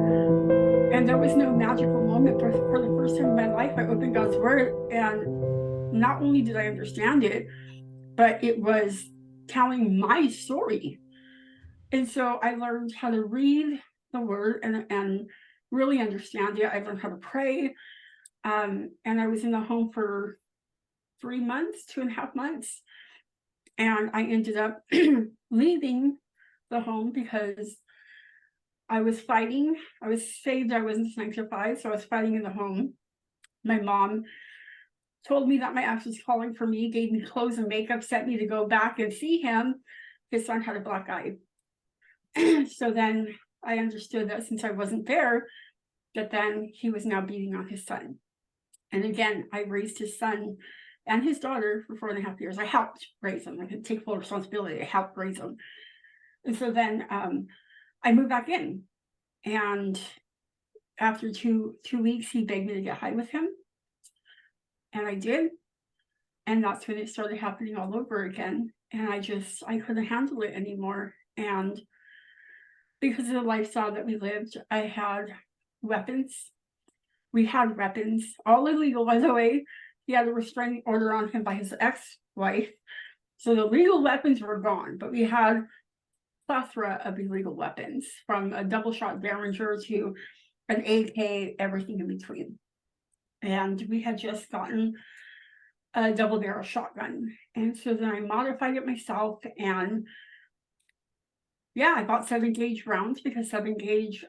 And there was no magical moment, but for the first time in my life, I opened God's word, and not only did I understand it, but it was telling my story. And so I learned how to read the word and really understand it. I learned how to pray. And I was in the home for 3 months, 2.5 months. And I ended up leaving the home because I was fighting. I was saved, I wasn't sanctified, so I was fighting in the home. My mom told me that my ex was calling for me, gave me clothes and makeup, sent me to go back and see him. His son had a black eye. So then I understood that since I wasn't there, that then he was now beating on his son. And again, I raised his son and his daughter for 4.5 years. I helped raise them. I could take full responsibility. I helped raise them. And so then I moved back in. And after two weeks, he begged me to get high with him. And I did. And that's when it started happening all over again. And I couldn't handle it anymore. And because of the lifestyle that we lived, I had weapons. We had weapons, all illegal, by the way. He had a restraining order on him by his ex-wife. So the legal weapons were gone, but we had a plethora of illegal weapons, from a double-shot Derringer to an AK, everything in between. And we had just gotten a double-barrel shotgun. And so then I modified it myself, and yeah, I bought 7-gauge rounds because 7-gauge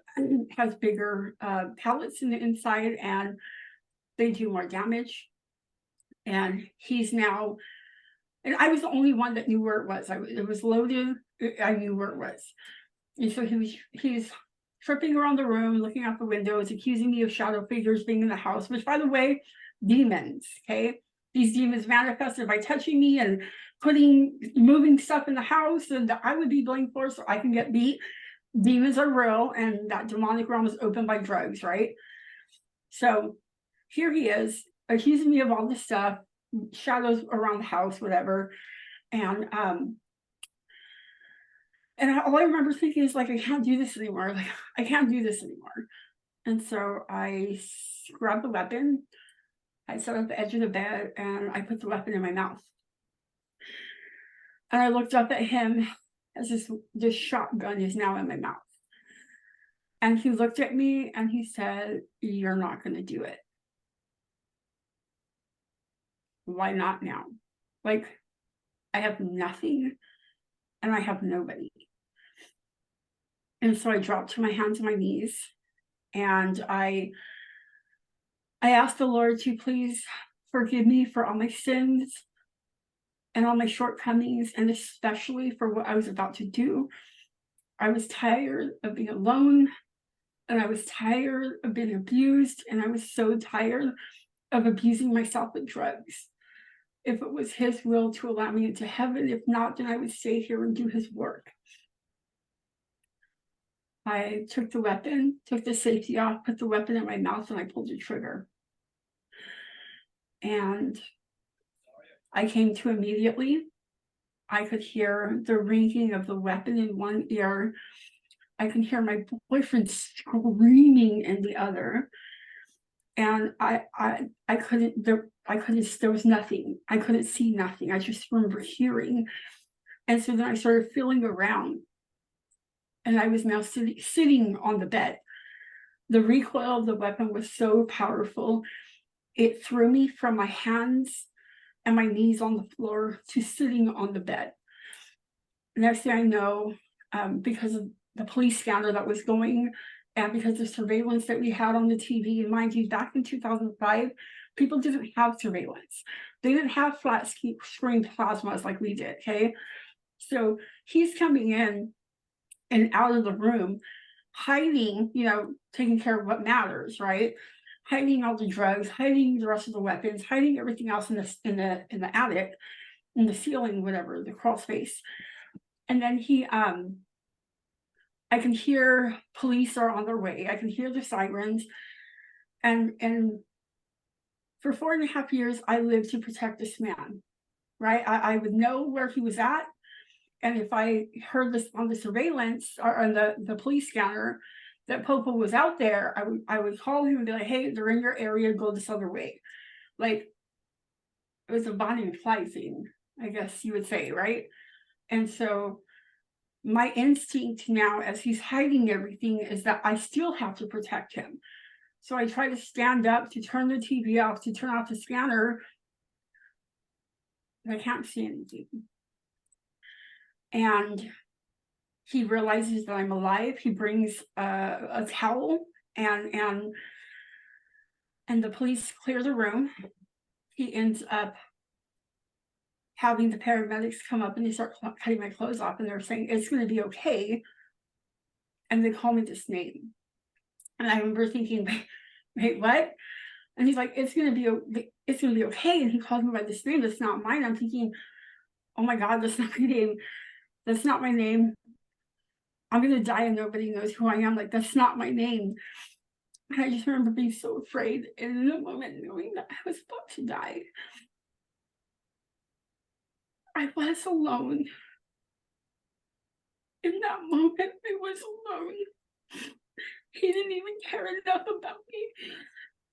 has bigger pellets in the inside and they do more damage. And he's now, and I was the only one that knew where it was. It was loaded. I knew where it was. And so he's tripping around the room, looking out the windows, accusing me of shadow figures being in the house, which, by the way, demons, okay? These demons manifested by touching me and moving stuff in the house, and I would be blamed for, so I can get beat. Demons are real, and that demonic realm is opened by drugs, right? So here he is, accusing me of all this stuff, shadows around the house, whatever. And all I remember thinking is, like, I can't do this anymore. Like, I can't do this anymore. And so I grabbed the weapon. I sat at the edge of the bed and I put the weapon in my mouth. And I looked up at him as this shotgun is now in my mouth. And he looked at me and he said, "You're not going to do it." Why not now? Like, I have nothing and I have nobody. And so I dropped to my hands and my knees, and I asked the Lord to please forgive me for all my sins and all my shortcomings, and especially for what I was about to do. I was tired of being alone, and I was tired of being abused, and I was so tired of abusing myself with drugs. If it was his will to allow me into heaven, if not, then I would stay here and do his work. I took the weapon, took the safety off, put the weapon in my mouth, and I pulled the trigger. And I came to immediately. I could hear the ringing of the weapon in one ear. I can hear my boyfriend screaming in the other. And I couldn't, there was nothing. I couldn't see nothing. I just remember hearing. And so then I started feeling around. And I was now sitting on the bed. The recoil of the weapon was so powerful. It threw me from my hands and my knees on the floor to sitting on the bed. Next thing I know, because of the police scanner that was going, and because of surveillance that we had on the TV, and mind you, back in 2005, people didn't have surveillance. They didn't have flat screen plasmas like we did, okay? So he's coming in and out of the room, hiding, taking care of what matters, right? Hiding all the drugs, hiding the rest of the weapons, hiding everything else in the attic, in the ceiling, whatever, the crawl space. And then I can hear police are on their way. I can hear the sirens. And for 4.5 years, I lived to protect this man. right? I would know where he was at. And if I heard this on the surveillance or on the police scanner that Popo was out there, I would call him and be like, hey, they're in your area, go this other way. Like, it was a Bonnie and Clyde thing, I guess you would say, right? And so my instinct now, as he's hiding everything, is that I still have to protect him. So I try to stand up to turn the TV off, to turn off the scanner, and I can't see anything. And he realizes that I'm alive. He brings a towel, and the police clear the room. He ends up having the paramedics come up, and they start cutting my clothes off, and they're saying, it's going to be okay. And they call me this name. And I remember thinking, wait, what? And he's like, it's going to be okay. And he calls me by this name that's not mine. I'm thinking, oh my God, that's not my name. That's not my name. I'm going to die and nobody knows who I am. Like, that's not my name. And I just remember being so afraid. And in a moment, knowing that I was about to die, I was alone. In that moment, I was alone. He didn't even care enough about me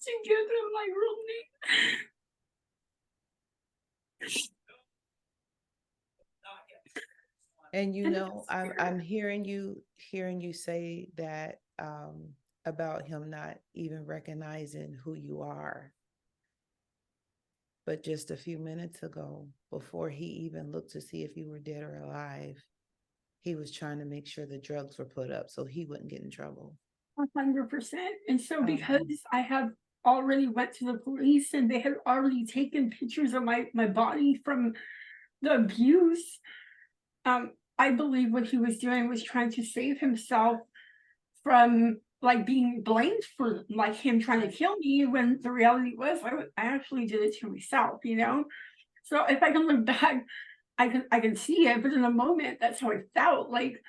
to give him my real name.
And you know, I'm hearing you say that about him not even recognizing who you are. But just a few minutes ago, before he even looked to see if you were dead or alive, he was trying to make sure the drugs were put up so he wouldn't get in trouble.
100%. And so because I have already went to the police and they had already taken pictures of my body from the abuse, I believe what he was doing was trying to save himself from like being blamed for like him trying to kill me, when the reality was I actually did it to myself, you know? So if I can look back, I can see it, but in the moment, that's how I felt, like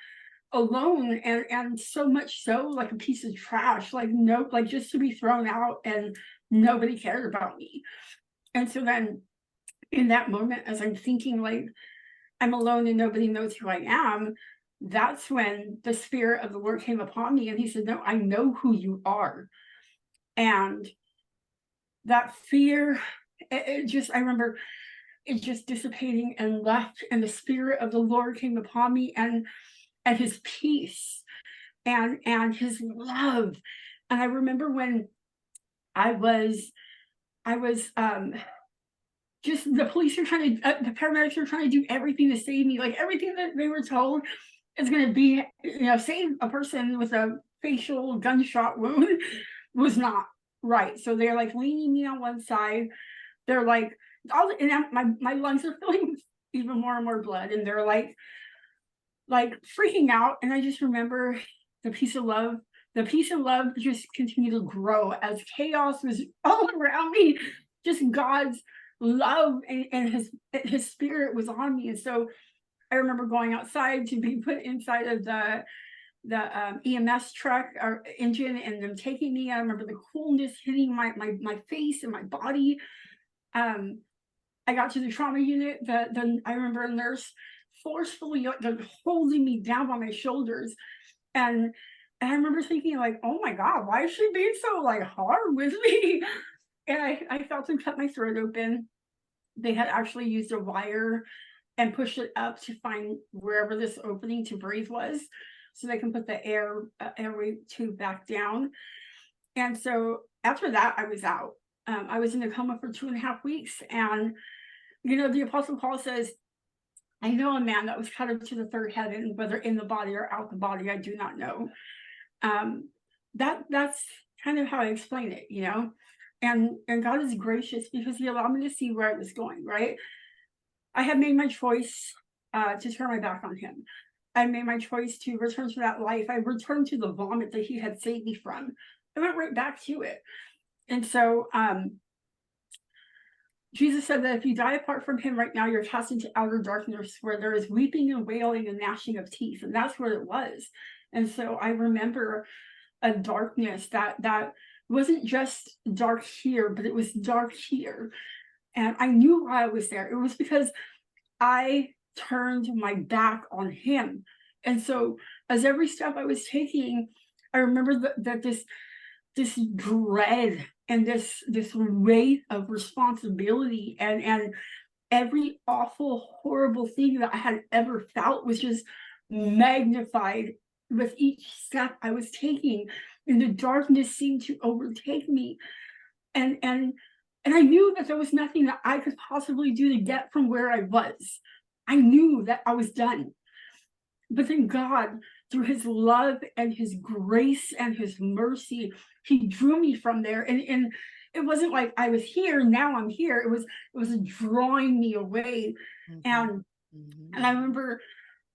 alone, and so much so like a piece of trash, like no, like just to be thrown out, and nobody cared about me. And so then in that moment, as I'm thinking like I'm alone and nobody knows who I am, that's when the Spirit of the Lord came upon me, and he said, no, I know who you are. And that fear, I remember it just dissipating and left, and the Spirit of the Lord came upon me, and his peace and his love. And I remember when I was just, the police are trying to, the paramedics are trying to do everything to save me, like everything that they were told is going to be, you know, save a person with a facial gunshot wound was not right. So they're like leaning me on one side. They're like, and my lungs are filling with even more and more blood, and they're like freaking out. And I just remember the peace of love just continued to grow as chaos was all around me. Just God's love and his Spirit was on me. And so I remember going outside to be put inside of the EMS truck or engine, and them taking me. I remember the coolness hitting my face and my body. I got to the trauma unit. I remember a nurse forcefully holding me down by my shoulders, and I remember thinking like, oh my God, why is she being so like hard with me? And I felt him cut my throat open. They had actually used a wire and pushed it up to find wherever this opening to breathe was, so they can put the airway tube back down. And so after that, I was out. I was in a coma for 2.5 weeks. And, you know, the Apostle Paul says, I know a man that was cut up to the third heaven, whether in the body or out the body, I do not know. That's kind of how I explain it, you know. And God is gracious because he allowed me to see where I was going, right? I had made my choice to turn my back on him. I made my choice to return to that life. I returned to the vomit that he had saved me from. I went right back to it. And so Jesus said that if you die apart from him right now, you're cast into outer darkness where there is weeping and wailing and gnashing of teeth. And that's what it was. And so I remember a darkness that wasn't just dark here, but it was dark here. And I knew why I was there. It was because I turned my back on him. And so as every step I was taking, I remember that this dread and this weight of responsibility and every awful, horrible thing that I had ever felt was just magnified with each step I was taking. And the darkness seemed to overtake me. And I knew that there was nothing that I could possibly do to get from where I was. I knew that I was done. But then God, through his love and his grace and his mercy, he drew me from there. And it wasn't like I was here, now I'm here. It was drawing me away. And I remember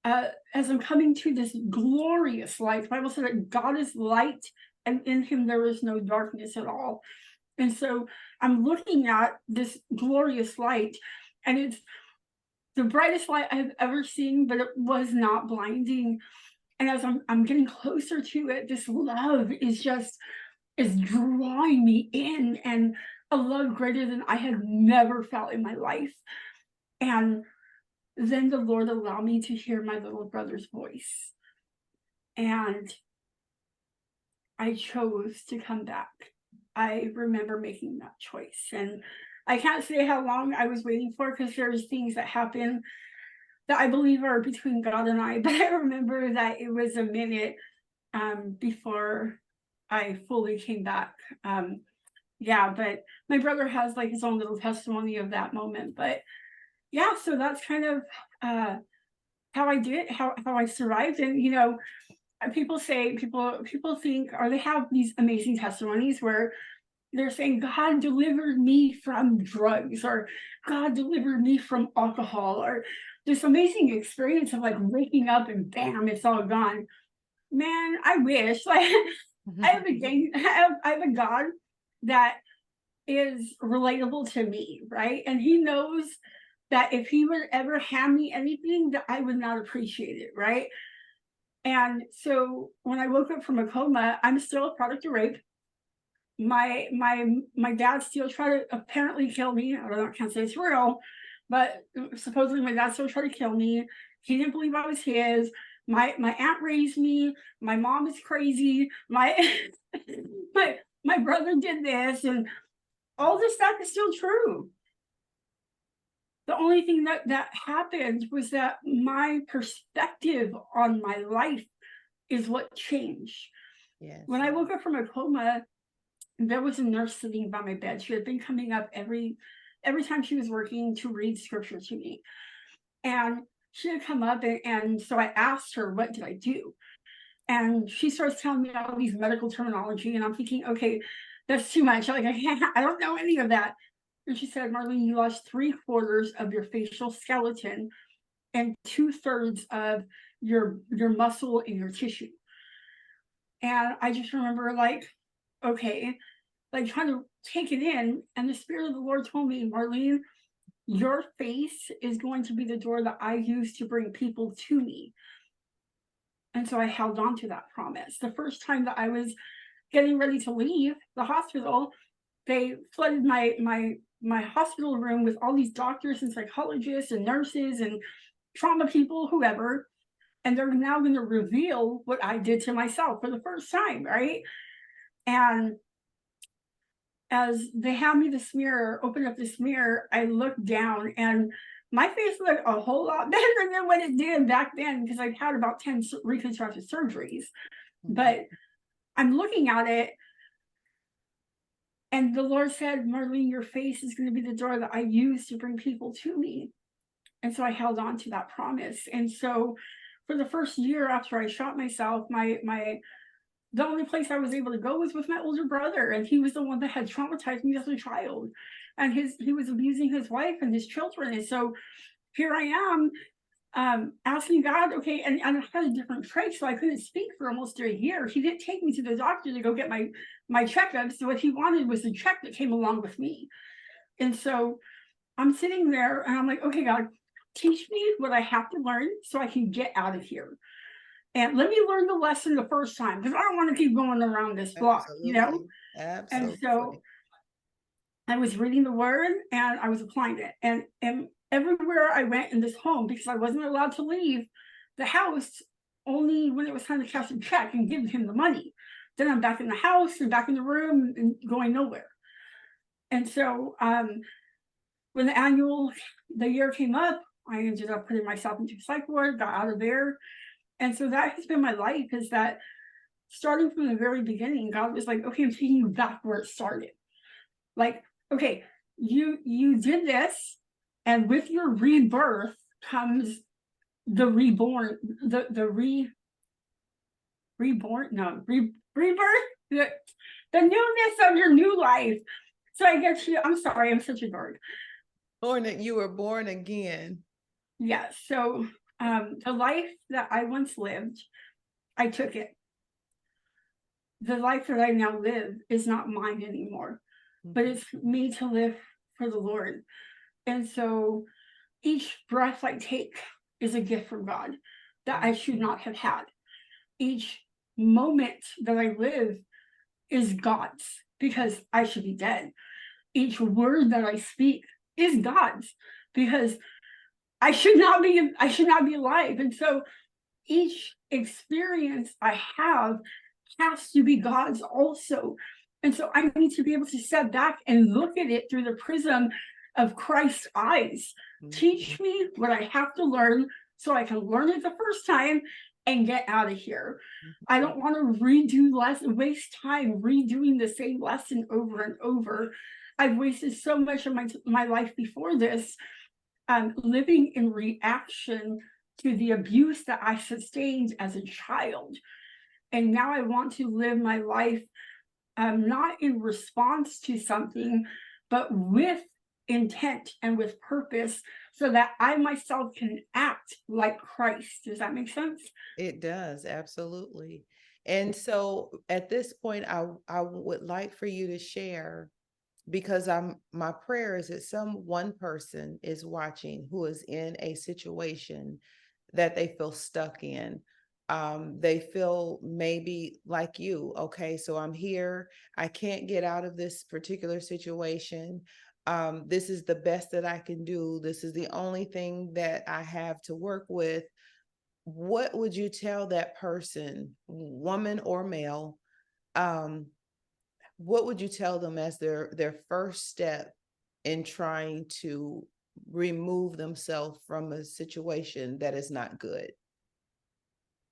as I'm coming to this glorious light, the Bible said that God is light, and in him there is no darkness at all. And so I'm looking at this glorious light, and it's the brightest light I've ever seen, but it was not blinding. And as I'm getting closer to it, this love is drawing me in, and a love greater than I had never felt in my life. And then the Lord allowed me to hear my little brother's voice. And I chose to come back. I remember making that choice. And I can't say how long I was waiting for, because there's things that happen that I believe are between God and I. But I remember that it was a minute before I fully came back. Yeah, but my brother has like his own little testimony of that moment. But yeah, so that's kind of how I did, how I survived. And you know, people think, or they have these amazing testimonies where they're saying, God delivered me from drugs, or God delivered me from alcohol, or this amazing experience of like waking up and bam, it's all gone. Man, I wish. Like I have a God that is relatable to me, right? And he knows that if he would ever hand me anything, that I would not appreciate it, right? And so when I woke up from a coma, I'm still a product of rape. My dad still tried to apparently kill me. I don't know, I can't say it's real, but supposedly my dad still tried to kill me. He didn't believe I was his. My aunt raised me. My mom is crazy. My brother did this, and all this stuff is still true. The only thing that happened was that my perspective on my life is what changed.
Yes.
When I woke up from a coma, there was a nurse sitting by my bed. She had been coming up every time she was working to read scripture to me. And she had come up, and so I asked her, what did I do? And she starts telling me all these medical terminology, and I'm thinking, okay, that's too much. Like I don't know any of that. And she said, Marlene, you lost 3/4 of your facial skeleton and 2/3 of your muscle and your tissue. And I just remember like, okay, like trying to take it in. And the Spirit of the Lord told me, Marlene, your face is going to be the door that I use to bring people to me. And so I held on to that promise. The first time that I was getting ready to leave the hospital, they flooded my hospital room with all these doctors and psychologists and nurses and trauma people, whoever. And they're now going to reveal what I did to myself for the first time, right? And as they had me this mirror, open up this mirror, I looked down, and my face looked a whole lot better than what it did back then, because I've had about 10 reconstructive surgeries. But I'm looking at it, and the Lord said, Marlene, your face is going to be the door that I use to bring people to me. And so I held on to that promise. And so for the first year after I shot myself, the only place I was able to go was with my older brother, and he was the one that had traumatized me as a child, and he was abusing his wife and his children. And so here I am, asking God, okay, and I had a different trach, so I couldn't speak for almost a year. He didn't take me to the doctor to go get my checkups. So what he wanted was the check that came along with me. And so I'm sitting there, and I'm like, okay, God, teach me what I have to learn so I can get out of here. And let me learn the lesson the first time, because I don't want to keep going around this block, you know?
Absolutely.
And so I was reading the word and I was applying it. And everywhere I went in this home, because I wasn't allowed to leave the house only when it was time to cash a check and give him the money. Then I'm back in the house and back in the room and going nowhere. And so when the year came up, I ended up putting myself into a psych ward, got out of there. And so that has been my life, is that starting from the very beginning, God was like, okay, I'm taking you back where it started. Like, okay, you did this, and with your rebirth comes the reborn, rebirth, the newness of your new life. So I guess I'm sorry, I'm such a nerd.
You were born again.
Yeah, so the life that I once lived, I took it. The life that I now live is not mine anymore, but it's made to live for the Lord. And so each breath I take is a gift from God that I should not have had. Each moment that I live is God's, because I should be dead. Each word that I speak is God's, because I should not be alive. And so each experience I have has to be God's also. And so I need to be able to step back and look at it through the prism of Christ's eyes. Teach me what I have to learn so I can learn it the first time and get out of here. I don't want to waste time redoing the same lesson over and over. I've wasted so much of my life before this living in reaction to the abuse that I sustained as a child. And now I want to live my life not in response to something, but with intent and with purpose, so that I myself can act like Christ. Does that make sense?
It does, absolutely. And so at this point, I would like for you to share, because my prayer is that one person is watching who is in a situation that they feel stuck in. They feel maybe like you, okay, so I'm here, I can't get out of this particular situation. This is the best that I can do. This is the only thing that I have to work with. What would you tell that person, woman or male? What would you tell them as their first step in trying to remove themselves from a situation that is not good?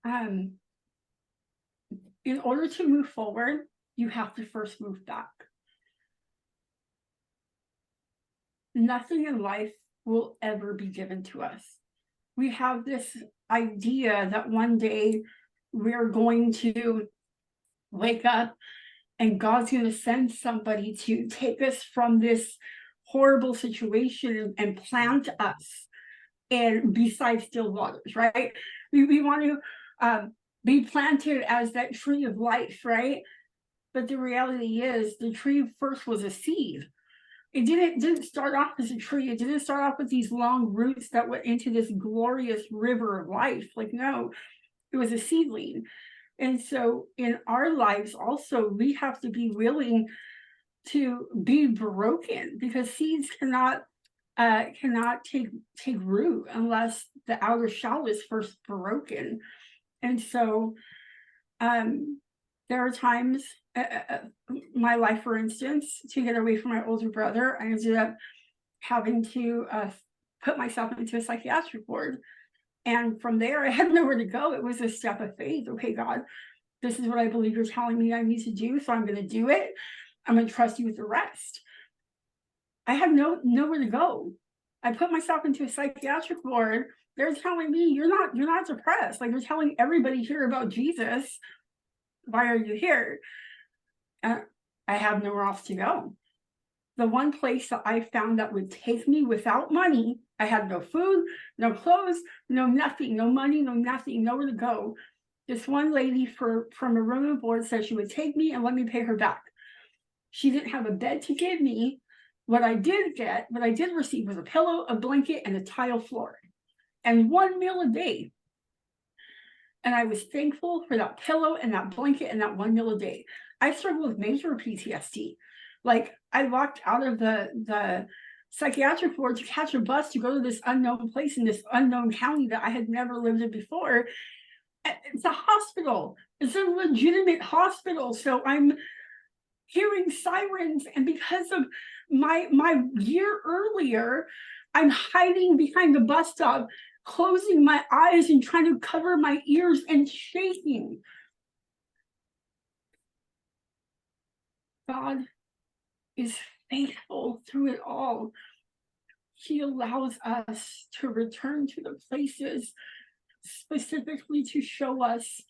In order to move forward, you have to first move back. Nothing in life will ever be given to us. We have this idea that one day we're going to wake up and God's going to send somebody to take us from this horrible situation and plant us and beside still waters, right? We want to be planted as that tree of life, right? But the reality is the tree first was a seed. It didn't start off as a tree. It didn't start off with these long roots that went into this glorious river of life. Like, no, it was a seedling. And so in our lives also, we have to be willing to be broken, because seeds cannot take root unless the outer shell is first broken. And so there are times, my life, for instance, to get away from my older brother, I ended up having to put myself into a psychiatric ward. And from there, I had nowhere to go. It was a step of faith. Okay, God, this is what I believe you're telling me I need to do, so I'm going to do it. I'm going to trust you with the rest. I have nowhere to go. I put myself into a psychiatric ward. They're telling me you're not depressed. Like, they're telling everybody here about Jesus. Why are you here? I have nowhere else to go. The one place that I found that would take me without money, I had no food, no clothes, no nothing, no money, no nothing, nowhere to go. This one lady from a room and board said she would take me and let me pay her back. She didn't have a bed to give me. What I did receive was a pillow, a blanket, and a tile floor, and one meal a day. And I was thankful for that pillow and that blanket and that one meal a day. I struggled with major PTSD. Like, I walked out of the psychiatric ward to catch a bus to go to this unknown place in this unknown county that I had never lived in before. It's a hospital. It's a legitimate hospital. So I'm hearing sirens, and because of my year earlier, I'm hiding behind the bus stop, closing my eyes and trying to cover my ears and shaking. God is faithful through it all. He allows us to return to the places specifically to show us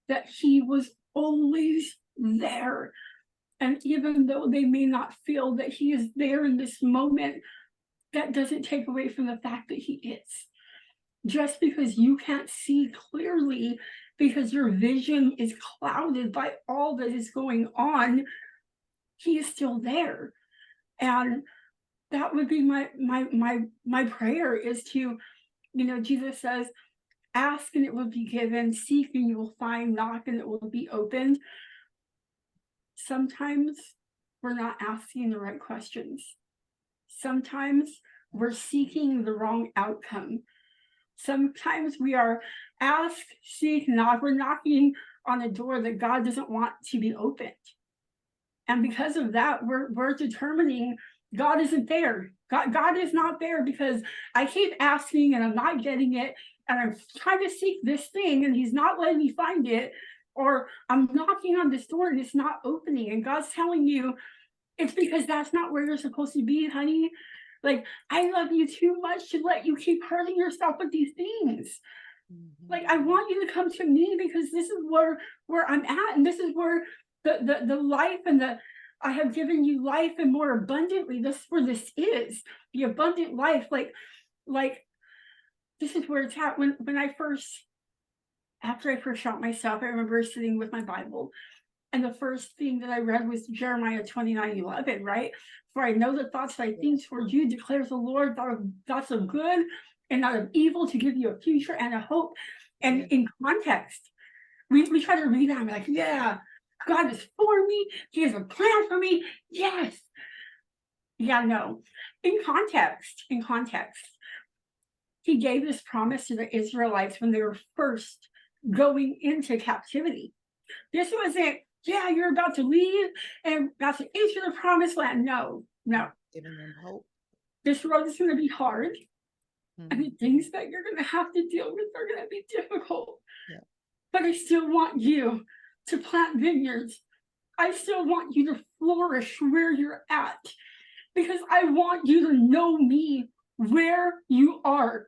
that he was always there. And even though they may not feel that he is there in this moment, that doesn't take away from the fact that he is. Just because you can't see clearly because your vision is clouded by all that is going on, he is still there. And that would be my prayer, is to, Jesus says, ask and it will be given, seek and you will find, knock and it will be opened. Sometimes we're not asking the right questions. Sometimes we're seeking the wrong outcome. Sometimes we are ask, seek, knock. We're knocking on a door that God doesn't want to be opened. And because of that, we're determining God isn't there. God is not there because I keep asking and I'm not getting it. And I'm trying to seek this thing and he's not letting me find it. Or I'm knocking on this door and it's not opening. And God's telling you, it's because that's not where you're supposed to be, honey. Like, I love you too much to let you keep hurting yourself with these things. Like, I want you to come to me because this is where I'm at. And this is where the life and I have given you life and more abundantly. This is where this is, the abundant life. Like this is where it's at. After I first shot myself, I remember sitting with my Bible, and the first thing that I read was Jeremiah 29:11, right? For I know the thoughts that I think towards you, declares the Lord, thoughts of good and not of evil, to give you a future and a hope. And in context, we try to read that and be like, yeah, God is for me. He has a plan for me. Yes. Yeah, no. In context, he gave this promise to the Israelites when they were first going into captivity. This wasn't, yeah, you're about to leave and about to enter the promised land. No.
Giving them hope.
This road is going to be hard. And the things that you're going to have to deal with are going to be difficult. Yeah. But I still want you to plant vineyards. I still want you to flourish where you're at, because I want you to know me where you are,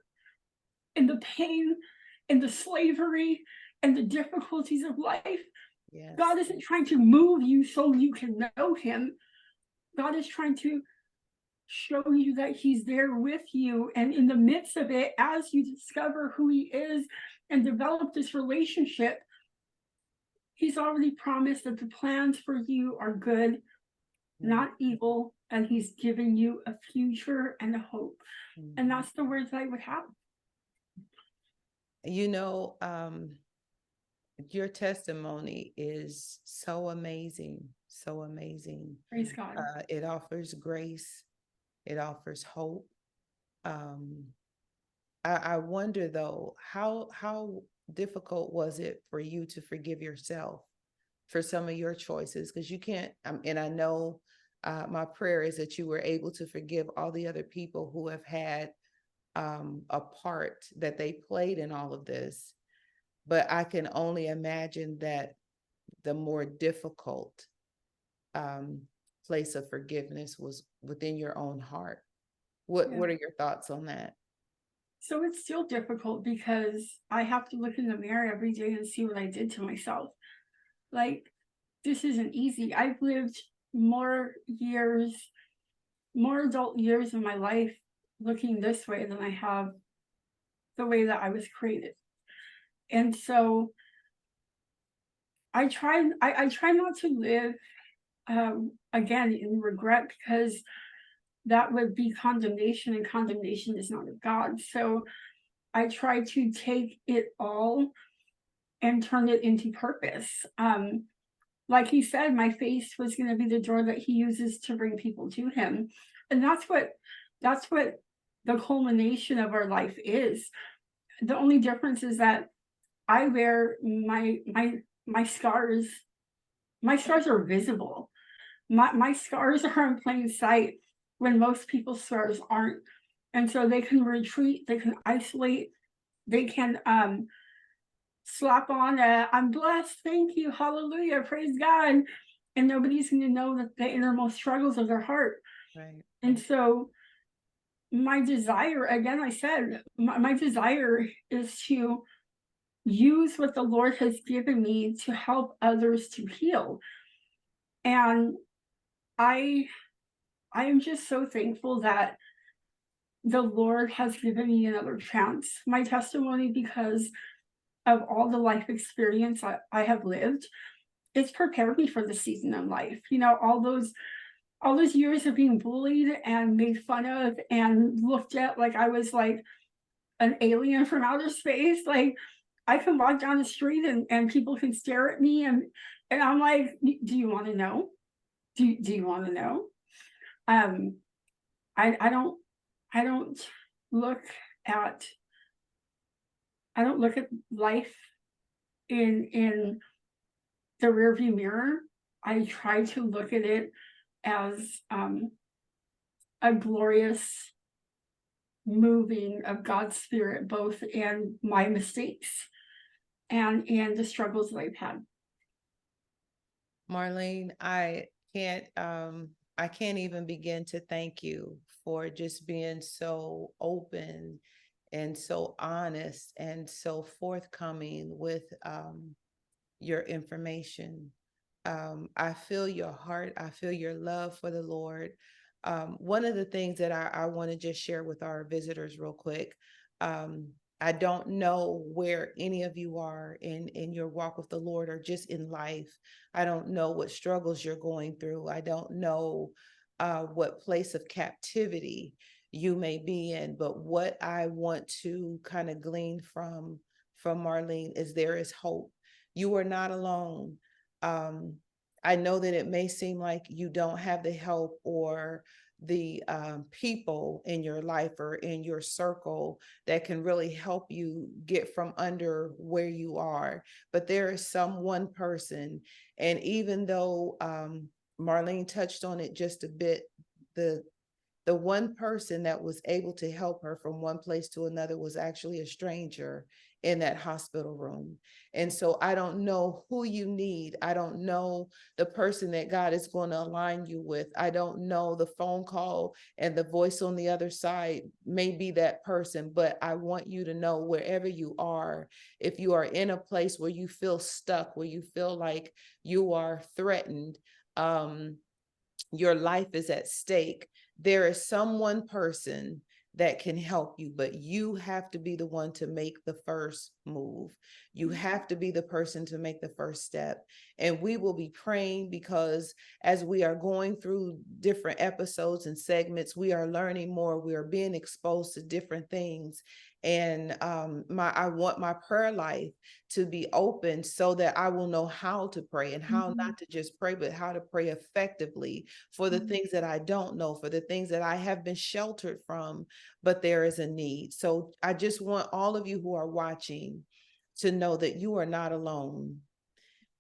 in the pain, in the slavery, and the difficulties of life. Yes. God isn't trying to move you so you can know him. God is trying to show you that he's there with you. And in the midst of it, as you discover who he is and develop this relationship, he's already promised that the plans for you are good, not evil, and he's given you a future and a hope. And that's the words I would have.
Your testimony is so amazing, so amazing.
Praise God.
It offers grace. It offers hope. I wonder though, how difficult was it for you to forgive yourself for some of your choices? Because you can't, and I know my prayer is that you were able to forgive all the other people who have had a part that they played in all of this. But I can only imagine that the more difficult place of forgiveness was within your own heart. What are your thoughts on that?
So it's still difficult because I have to look in the mirror every day and see what I did to myself. Like, this isn't easy. I've lived more adult years of my life looking this way than I have the way that I was created. And so I try not to live again in regret, because that would be condemnation, and condemnation is not of God. So I try to take it all and turn it into purpose. like he said, my face was going to be the door that he uses to bring people to him. And that's what the culmination of our life is. The only difference is that I wear my scars. My scars are visible. My scars are in plain sight when most people's scars aren't. And so they can retreat, they can isolate, they can slap on a I'm blessed, thank you, hallelujah, praise God. And nobody's going to know that the innermost struggles of their heart.
Right.
And so my desire, again, I said, my desire is to use what the Lord has given me to help others to heal. And I am just so thankful that the Lord has given me another chance. My testimony, because of all the life experience I have lived, it's prepared me for the season of life. You know, all those years of being bullied and made fun of and looked at like I was like an alien from outer space. Like I can walk down the street and people can stare at me and I'm like, do you want to know? Do you want to know? Um, I don't look at I don't look at life in the rearview mirror. I try to look at it as a glorious moving of God's Spirit, both in my mistakes and in the struggles that I've had.
Marlene, I can't even begin to thank you for just being so open and so honest and so forthcoming with your information. I feel your heart. I feel your love for the Lord. One of the things that I want to just share with our visitors real quick. Um, I don't know where any of you are in your walk with the Lord or just in life. I don't know what struggles you're going through. I don't know what place of captivity you may be in. But what I want to kind of glean from Marlene is there is hope. You are not alone. Um, I know that it may seem like you don't have the help or the people in your life or in your circle that can really help you get from under where you are. But there is some one person, and even though Marlene touched on it just a bit, the the one person that was able to help her from one place to another was actually a stranger in that hospital room. And so I don't know who you need. I don't know the person that God is going to align you with. I don't know the phone call and the voice on the other side may be that person, but I want you to know wherever you are, if you are in a place where you feel stuck, where you feel like you are threatened, your life is at stake, there is someone person that can help you, but you have to be the one to make the first move. You have to be the person to make the first step. And we will be praying, because as we are going through different episodes and segments, we are learning more. We are being exposed to different things. And I want my prayer life to be open so that I will know how to pray and how not to just pray, but how to pray effectively for the things that I don't know, for the things that I have been sheltered from, but there is a need. So I just want all of you who are watching to know that you are not alone.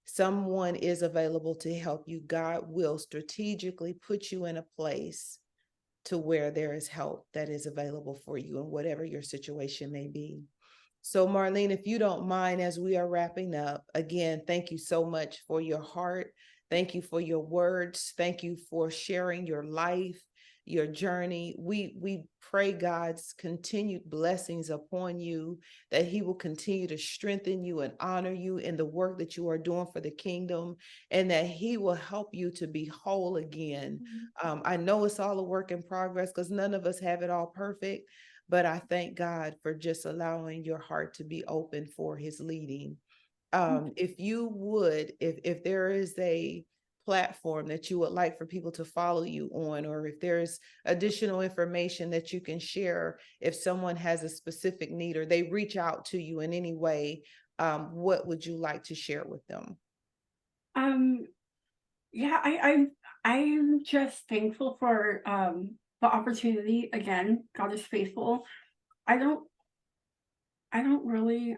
Someone is available to help you. God will strategically put you in a place to where there is help that is available for you in whatever your situation may be. So Marlene, if you don't mind, as we are wrapping up, again, thank you so much for your heart. Thank you for your words. Thank you for sharing your life, your journey. We pray God's continued blessings upon you, that he will continue to strengthen you and honor you in the work that you are doing for the kingdom, and that he will help you to be whole again. I know it's all a work in progress because none of us have it all perfect, but I thank God for just allowing your heart to be open for his leading. If you would, if there is a platform that you would like for people to follow you on, or if there's additional information that you can share, if someone has a specific need or they reach out to you in any way, what would you like to share with them?
Yeah, I'm just thankful for the opportunity. Again, God is faithful. I don't I don't really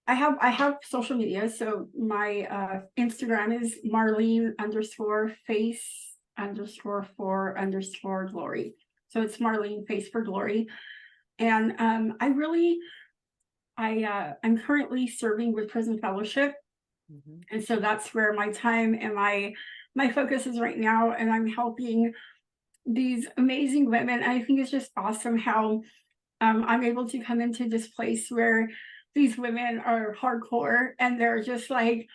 I have social media, so my Instagram is Marlene_face_for_glory. So it's Marlene Face for Glory. And I'm currently serving with Prison Fellowship.
Mhm.
And so that's where my time and my focus is right now. And I'm helping these amazing women. I think it's just awesome how I'm able to come into this place where these women are hardcore and they're just like,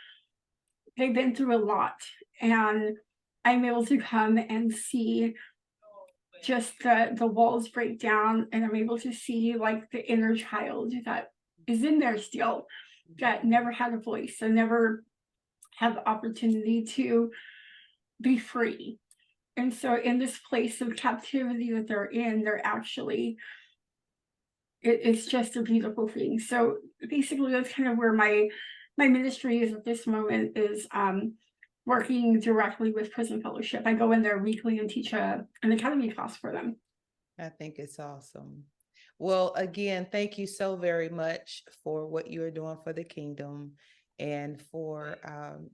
they've been through a lot. And I'm able to come and see just the walls break down, and I'm able to see like the inner child that is in there still, that never had a voice and never had the opportunity to be free. And so in this place of captivity that they're in, they're actually, it's just a beautiful thing. So basically that's kind of where my ministry is at this moment, is working directly with Prison Fellowship. I go in there weekly and teach an academy class for them.
I think it's awesome. Well, again, thank you so very much for what you're doing for the kingdom and for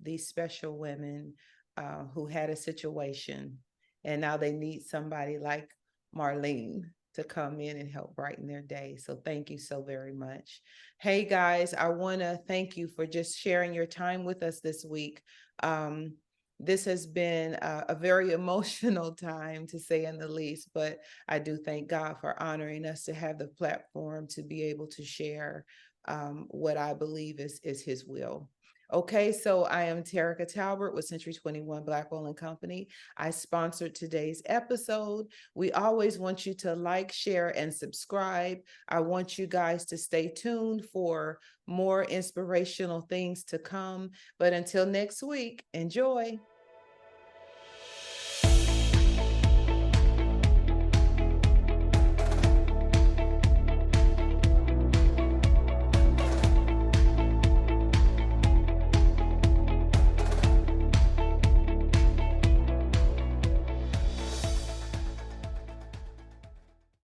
these special women who had a situation and now they need somebody like Marlene to come in and help brighten their day. So thank you so very much. Hey guys, I want to thank you for just sharing your time with us this week. This has been a very emotional time, to say in the least, but I do thank God for honoring us to have the platform to be able to share what I believe is his will. Okay, so I am Terica Talbert with Century 21 Blackwell and Company. I sponsored today's episode. We always want you to like, share, and subscribe. I want you guys to stay tuned for more inspirational things to come. But until next week, enjoy.